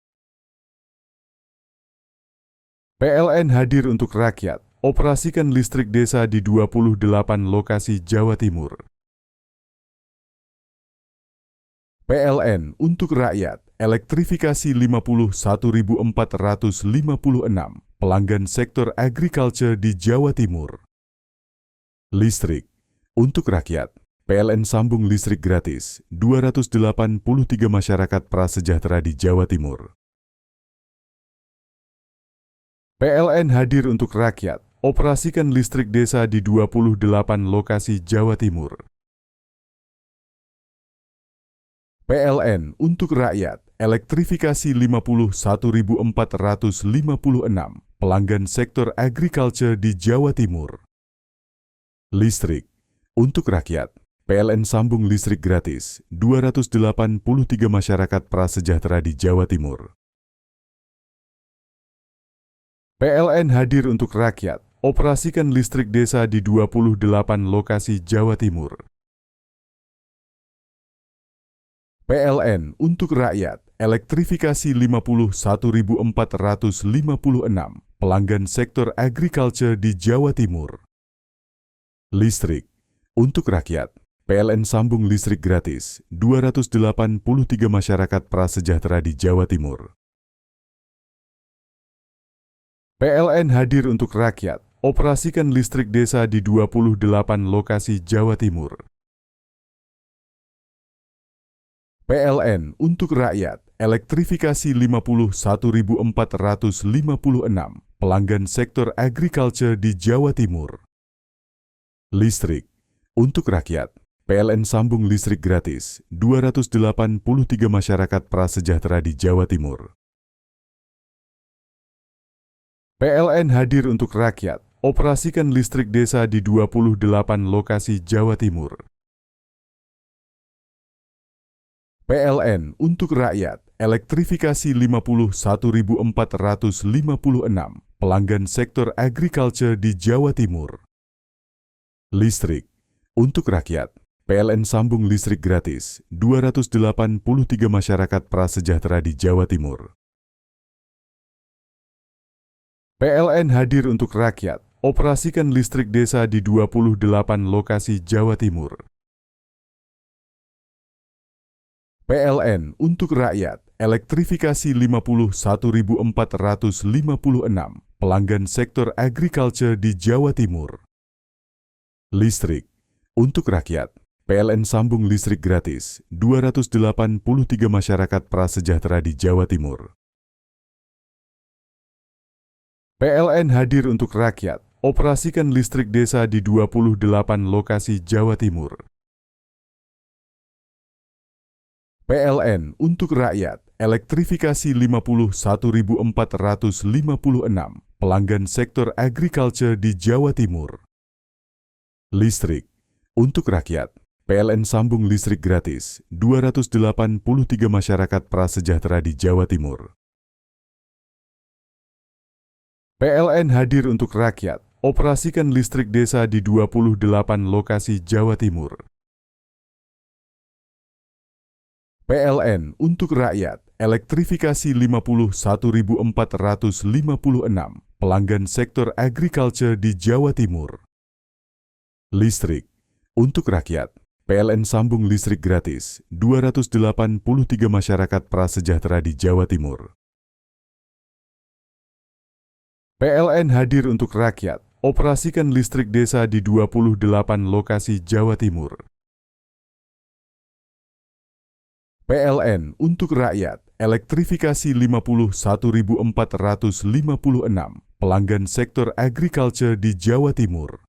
PLN hadir untuk rakyat, operasikan listrik desa di 28 lokasi Jawa Timur. PLN untuk rakyat, elektrifikasi 51.456 pelanggan sektor agriculture di Jawa Timur. Listrik untuk rakyat, PLN sambung listrik gratis 283 masyarakat prasejahtera di Jawa Timur. PLN hadir untuk rakyat, operasikan listrik desa di 28 lokasi Jawa Timur. PLN untuk rakyat, elektrifikasi 51.456 pelanggan sektor agriculture di Jawa Timur. Listrik untuk rakyat, PLN sambung listrik gratis 283 masyarakat prasejahtera di Jawa Timur. PLN hadir untuk rakyat, operasikan listrik desa di 28 lokasi Jawa Timur. PLN untuk rakyat, elektrifikasi 51.456 pelanggan sektor agriculture di Jawa Timur. Listrik untuk rakyat, PLN sambung listrik gratis 283 masyarakat prasejahtera di Jawa Timur. PLN hadir untuk rakyat, operasikan listrik desa di 28 lokasi Jawa Timur. PLN untuk rakyat, elektrifikasi 51.456 pelanggan sektor agriculture di Jawa Timur. Listrik untuk rakyat, PLN sambung listrik gratis 283 masyarakat prasejahtera di Jawa Timur. PLN hadir untuk rakyat, operasikan listrik desa di 28 lokasi Jawa Timur. PLN untuk rakyat, elektrifikasi 51.456 pelanggan sektor agriculture di Jawa Timur. Listrik untuk rakyat, PLN sambung listrik gratis 283 masyarakat prasejahtera di Jawa Timur. PLN hadir untuk rakyat, operasikan listrik desa di 28 lokasi Jawa Timur. PLN untuk rakyat, elektrifikasi 51.456 pelanggan sektor agriculture di Jawa Timur. Listrik untuk rakyat, PLN sambung listrik gratis 283 masyarakat prasejahtera di Jawa Timur. PLN hadir untuk rakyat, operasikan listrik desa di 28 lokasi Jawa Timur. PLN untuk rakyat, elektrifikasi 51.456 pelanggan sektor agriculture di Jawa Timur. Listrik untuk rakyat, PLN sambung listrik gratis 283 masyarakat prasejahtera di Jawa Timur. PLN hadir untuk rakyat, operasikan listrik desa di 28 lokasi Jawa Timur. PLN untuk rakyat, elektrifikasi 51.456 pelanggan sektor agriculture di Jawa Timur. Listrik untuk rakyat, PLN sambung listrik gratis 283 masyarakat prasejahtera di Jawa Timur. PLN hadir untuk rakyat, operasikan listrik desa di 28 lokasi Jawa Timur. PLN untuk rakyat, elektrifikasi 51.456 pelanggan sektor agriculture di Jawa Timur.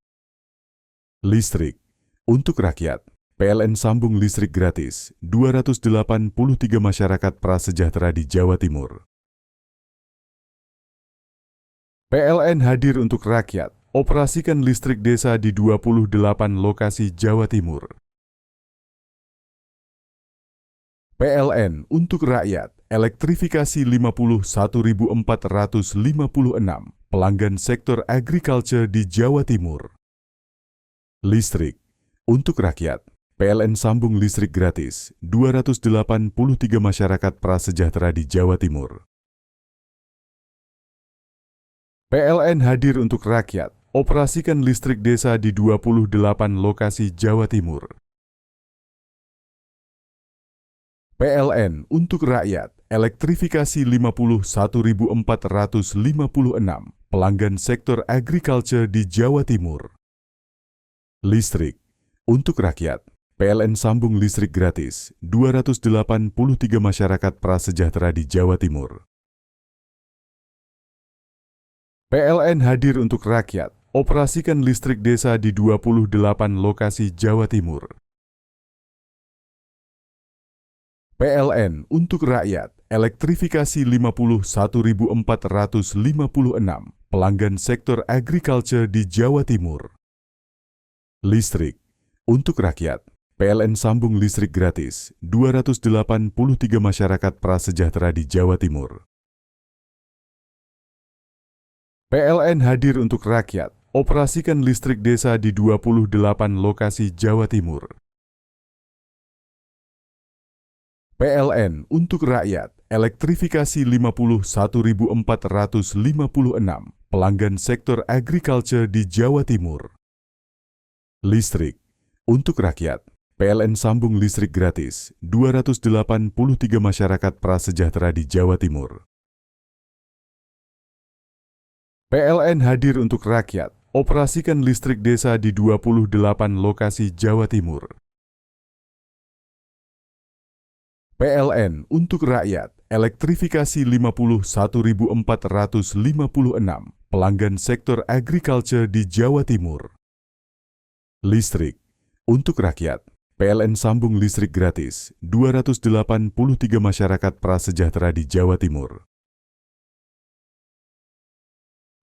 Listrik untuk rakyat, PLN sambung listrik gratis 283 masyarakat prasejahtera di Jawa Timur. PLN hadir untuk rakyat, operasikan listrik desa di 28 lokasi Jawa Timur. PLN untuk rakyat, elektrifikasi 51.456 pelanggan sektor agriculture di Jawa Timur. Listrik untuk rakyat, PLN sambung listrik gratis 283 masyarakat prasejahtera di Jawa Timur. PLN hadir untuk rakyat, operasikan listrik desa di 28 lokasi Jawa Timur. PLN untuk rakyat, elektrifikasi 51.456 pelanggan sektor agriculture di Jawa Timur. Listrik untuk rakyat, PLN sambung listrik gratis 283 masyarakat prasejahtera di Jawa Timur. PLN hadir untuk rakyat, operasikan listrik desa di 28 lokasi Jawa Timur. PLN untuk rakyat, elektrifikasi 51.456 pelanggan sektor agriculture di Jawa Timur. Listrik untuk rakyat, PLN sambung listrik gratis 283 masyarakat prasejahtera di Jawa Timur. PLN hadir untuk rakyat, operasikan listrik desa di 28 lokasi Jawa Timur. PLN untuk rakyat, elektrifikasi 51.456 pelanggan sektor agriculture di Jawa Timur. Listrik untuk rakyat, PLN sambung listrik gratis 283 masyarakat prasejahtera di Jawa Timur. PLN hadir untuk rakyat, operasikan listrik desa di 28 lokasi Jawa Timur. PLN untuk rakyat, elektrifikasi 51.456 pelanggan sektor agriculture di Jawa Timur. Listrik untuk rakyat, PLN sambung listrik gratis 283 masyarakat prasejahtera di Jawa Timur.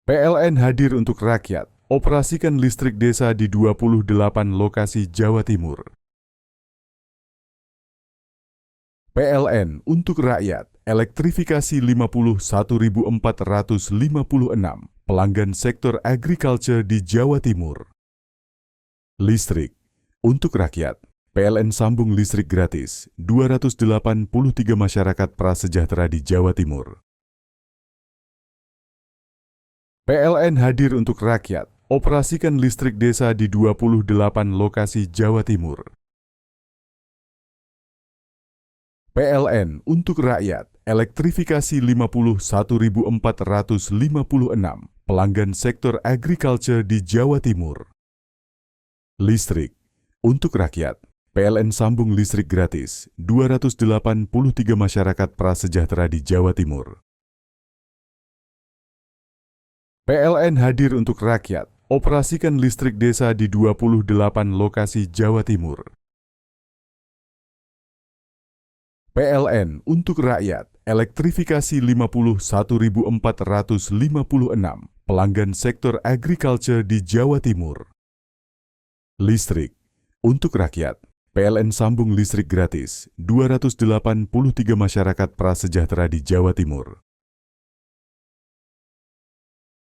PLN hadir untuk rakyat, operasikan listrik desa di 28 lokasi Jawa Timur. PLN untuk rakyat, elektrifikasi 51.456 pelanggan sektor agriculture di Jawa Timur. Listrik untuk rakyat, PLN sambung listrik gratis 283 masyarakat prasejahtera di Jawa Timur. PLN hadir untuk rakyat, operasikan listrik desa di 28 lokasi Jawa Timur. PLN untuk rakyat, elektrifikasi 51.456 pelanggan sektor agriculture di Jawa Timur. Listrik untuk rakyat, PLN sambung listrik gratis 283 masyarakat prasejahtera di Jawa Timur. PLN hadir untuk rakyat, operasikan listrik desa di 28 lokasi Jawa Timur. PLN untuk rakyat, elektrifikasi 51.456 pelanggan sektor agriculture di Jawa Timur. Listrik untuk rakyat, PLN sambung listrik gratis 283 masyarakat prasejahtera di Jawa Timur.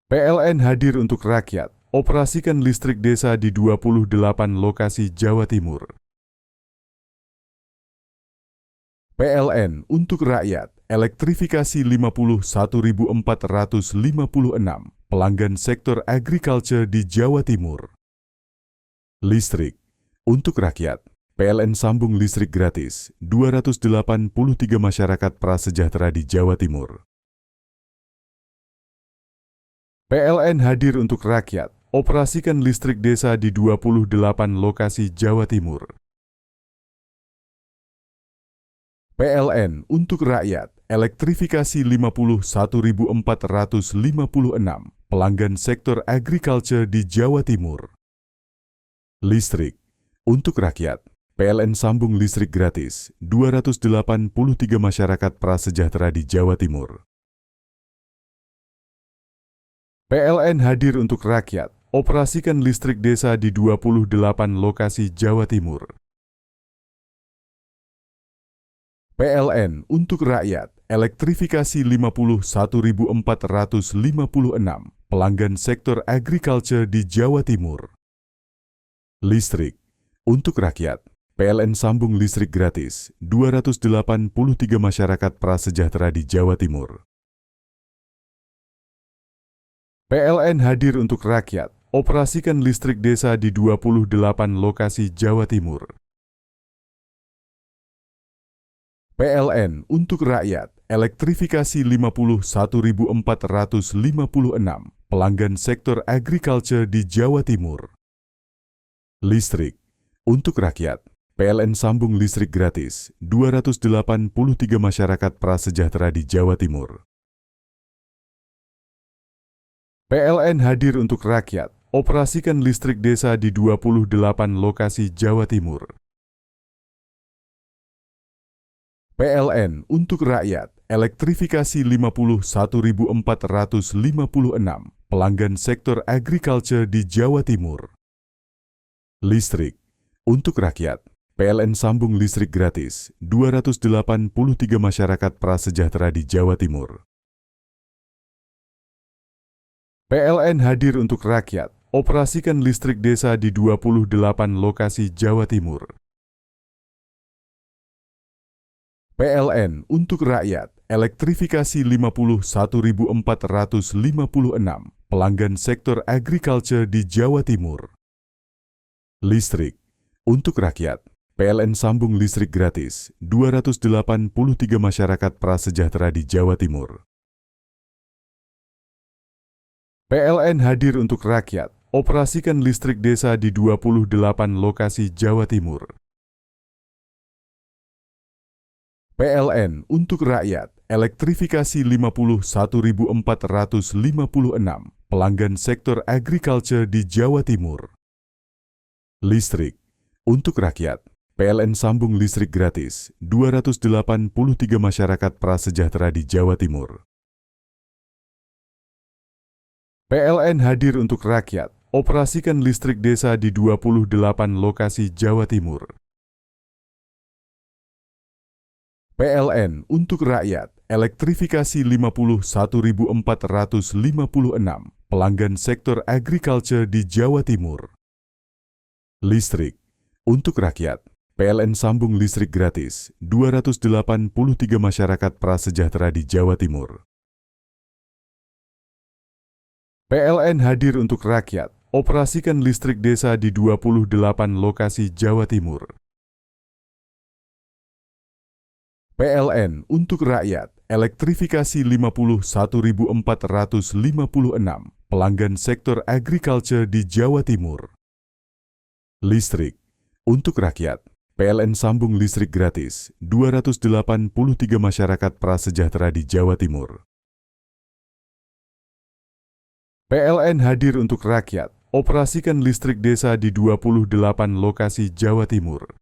PLN hadir untuk rakyat, operasikan listrik desa di 28 lokasi Jawa Timur. PLN untuk rakyat, elektrifikasi 51.456 pelanggan sektor agriculture di Jawa Timur. Listrik untuk rakyat, PLN sambung listrik gratis 283 masyarakat prasejahtera di Jawa Timur. PLN hadir untuk rakyat, operasikan listrik desa di 28 lokasi Jawa Timur. PLN untuk rakyat, elektrifikasi 51.456 pelanggan sektor agriculture di Jawa Timur. Listrik untuk rakyat, PLN sambung listrik gratis 283 masyarakat prasejahtera di Jawa Timur. PLN hadir untuk rakyat, operasikan listrik desa di 28 lokasi Jawa Timur. PLN untuk rakyat, elektrifikasi 51.456 pelanggan sektor agriculture di Jawa Timur. Listrik untuk rakyat, PLN sambung listrik gratis 283 masyarakat prasejahtera di Jawa Timur. PLN hadir untuk rakyat, operasikan listrik desa di 28 lokasi Jawa Timur. PLN untuk rakyat, elektrifikasi 51.456 pelanggan sektor agriculture di Jawa Timur. Listrik untuk rakyat, PLN sambung listrik gratis 283 masyarakat prasejahtera di Jawa Timur. PLN hadir untuk rakyat, operasikan listrik desa di 28 lokasi Jawa Timur. PLN untuk rakyat, elektrifikasi 51.456 pelanggan sektor agriculture di Jawa Timur. Listrik untuk rakyat, PLN sambung listrik gratis 283 masyarakat prasejahtera di Jawa Timur. PLN hadir untuk rakyat, operasikan listrik desa di 28 lokasi Jawa Timur. PLN untuk rakyat, elektrifikasi 51.456 pelanggan sektor agriculture di Jawa Timur. Listrik untuk rakyat, PLN sambung listrik gratis 283 masyarakat prasejahtera di Jawa Timur. PLN hadir untuk rakyat, operasikan listrik desa di 28 lokasi Jawa Timur. PLN untuk rakyat, elektrifikasi 51.456 pelanggan sektor agriculture di Jawa Timur. Listrik untuk rakyat, PLN sambung listrik gratis 283 masyarakat prasejahtera di Jawa Timur. PLN hadir untuk rakyat, operasikan listrik desa di 28 lokasi Jawa Timur. PLN untuk rakyat, elektrifikasi 51.456 pelanggan sektor agriculture di Jawa Timur. Listrik untuk rakyat, PLN sambung listrik gratis 283 masyarakat prasejahtera di Jawa Timur. PLN hadir untuk rakyat, operasikan listrik desa di 28 lokasi Jawa Timur. PLN untuk rakyat, elektrifikasi 51.456 pelanggan sektor agriculture di Jawa Timur. Listrik untuk rakyat, PLN sambung listrik gratis 283 masyarakat prasejahtera di Jawa Timur. PLN hadir untuk rakyat, operasikan listrik desa di 28 lokasi Jawa Timur.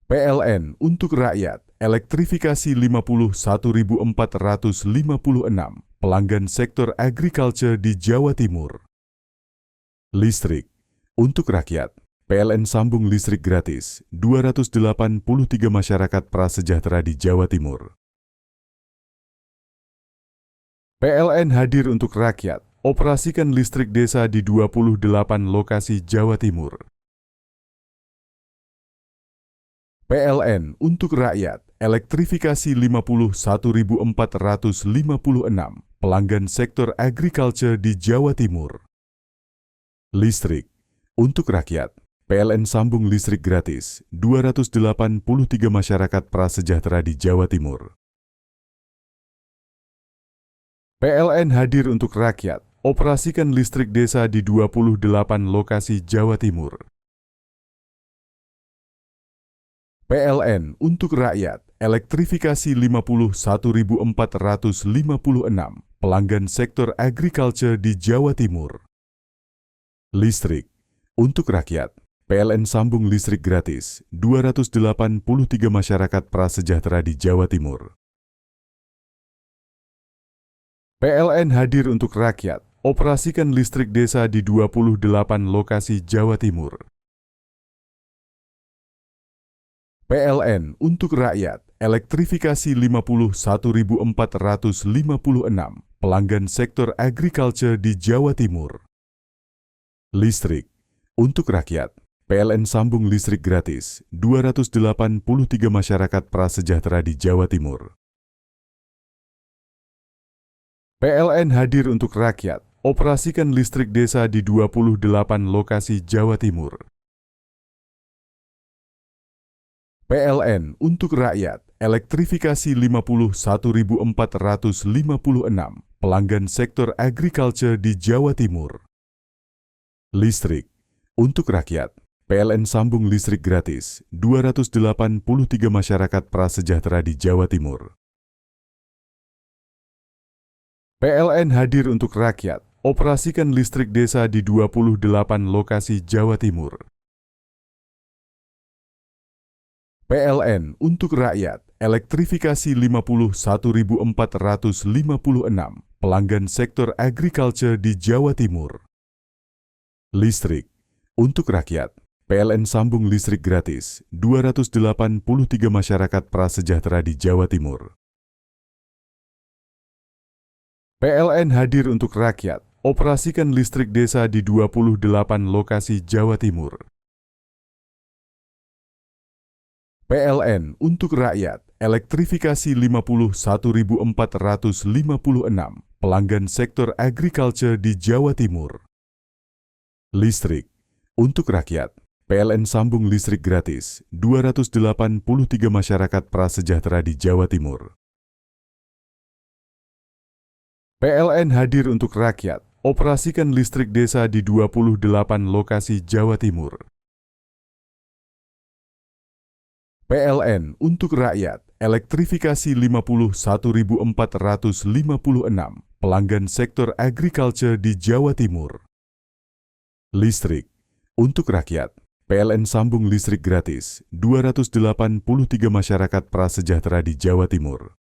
PLN untuk rakyat, elektrifikasi 51.456 pelanggan sektor agriculture di Jawa Timur. Listrik untuk rakyat, PLN sambung listrik gratis 283 masyarakat prasejahtera di Jawa Timur. PLN hadir untuk rakyat, operasikan listrik desa di 28 lokasi Jawa Timur. PLN untuk rakyat, elektrifikasi 51.456 pelanggan sektor agriculture di Jawa Timur. Listrik untuk rakyat, PLN sambung listrik gratis 283 masyarakat prasejahtera di Jawa Timur. PLN hadir untuk rakyat, operasikan listrik desa di 28 lokasi Jawa Timur. PLN untuk rakyat, elektrifikasi 51.456 pelanggan sektor agriculture di Jawa Timur. Listrik untuk rakyat, PLN sambung listrik gratis 283 masyarakat prasejahtera di Jawa Timur. PLN hadir untuk rakyat, operasikan listrik desa di 28 lokasi Jawa Timur. PLN untuk rakyat, elektrifikasi 51.456 pelanggan sektor agriculture di Jawa Timur. Listrik untuk rakyat, PLN sambung listrik gratis 283 masyarakat prasejahtera di Jawa Timur. PLN hadir untuk rakyat, operasikan listrik desa di 28 lokasi Jawa Timur. PLN untuk rakyat, elektrifikasi 51.456 pelanggan sektor agriculture di Jawa Timur. Listrik untuk rakyat, PLN sambung listrik gratis 283 masyarakat prasejahtera di Jawa Timur. PLN hadir untuk rakyat, operasikan listrik desa di 28 lokasi Jawa Timur. PLN untuk rakyat, elektrifikasi 51.456 pelanggan sektor agriculture di Jawa Timur. Listrik untuk rakyat, PLN sambung listrik gratis 283 masyarakat prasejahtera di Jawa Timur. PLN hadir untuk rakyat, operasikan listrik desa di 28 lokasi Jawa Timur. PLN untuk rakyat, elektrifikasi 51.456 pelanggan sektor agriculture di Jawa Timur. Listrik untuk rakyat, PLN sambung listrik gratis 283 masyarakat prasejahtera di Jawa Timur. PLN hadir untuk rakyat, operasikan listrik desa di 28 lokasi Jawa Timur. PLN untuk rakyat, elektrifikasi 51.456 pelanggan sektor agriculture di Jawa Timur. Listrik untuk rakyat, PLN sambung listrik gratis 283 masyarakat prasejahtera di Jawa Timur.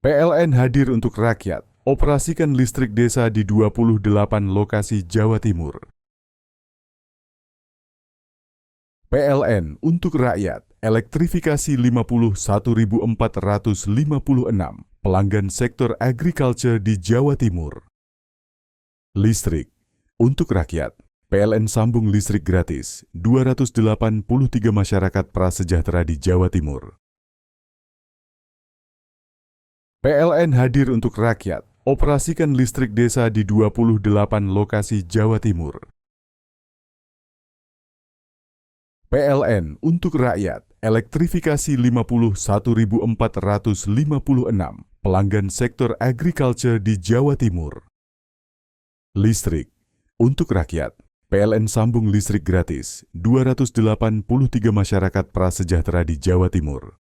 PLN hadir untuk rakyat, operasikan listrik desa di 28 lokasi Jawa Timur. PLN untuk rakyat, elektrifikasi 51.456 pelanggan sektor agriculture di Jawa Timur. Listrik untuk rakyat, PLN sambung listrik gratis 283 masyarakat prasejahtera di Jawa Timur. PLN hadir untuk rakyat, operasikan listrik desa di 28 lokasi Jawa Timur. PLN untuk rakyat, elektrifikasi 51.456 pelanggan sektor agriculture di Jawa Timur. Listrik untuk rakyat, PLN sambung listrik gratis 283 masyarakat prasejahtera di Jawa Timur.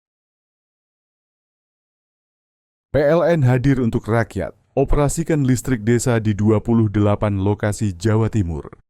PLN hadir untuk rakyat, operasikan listrik desa di 28 lokasi Jawa Timur.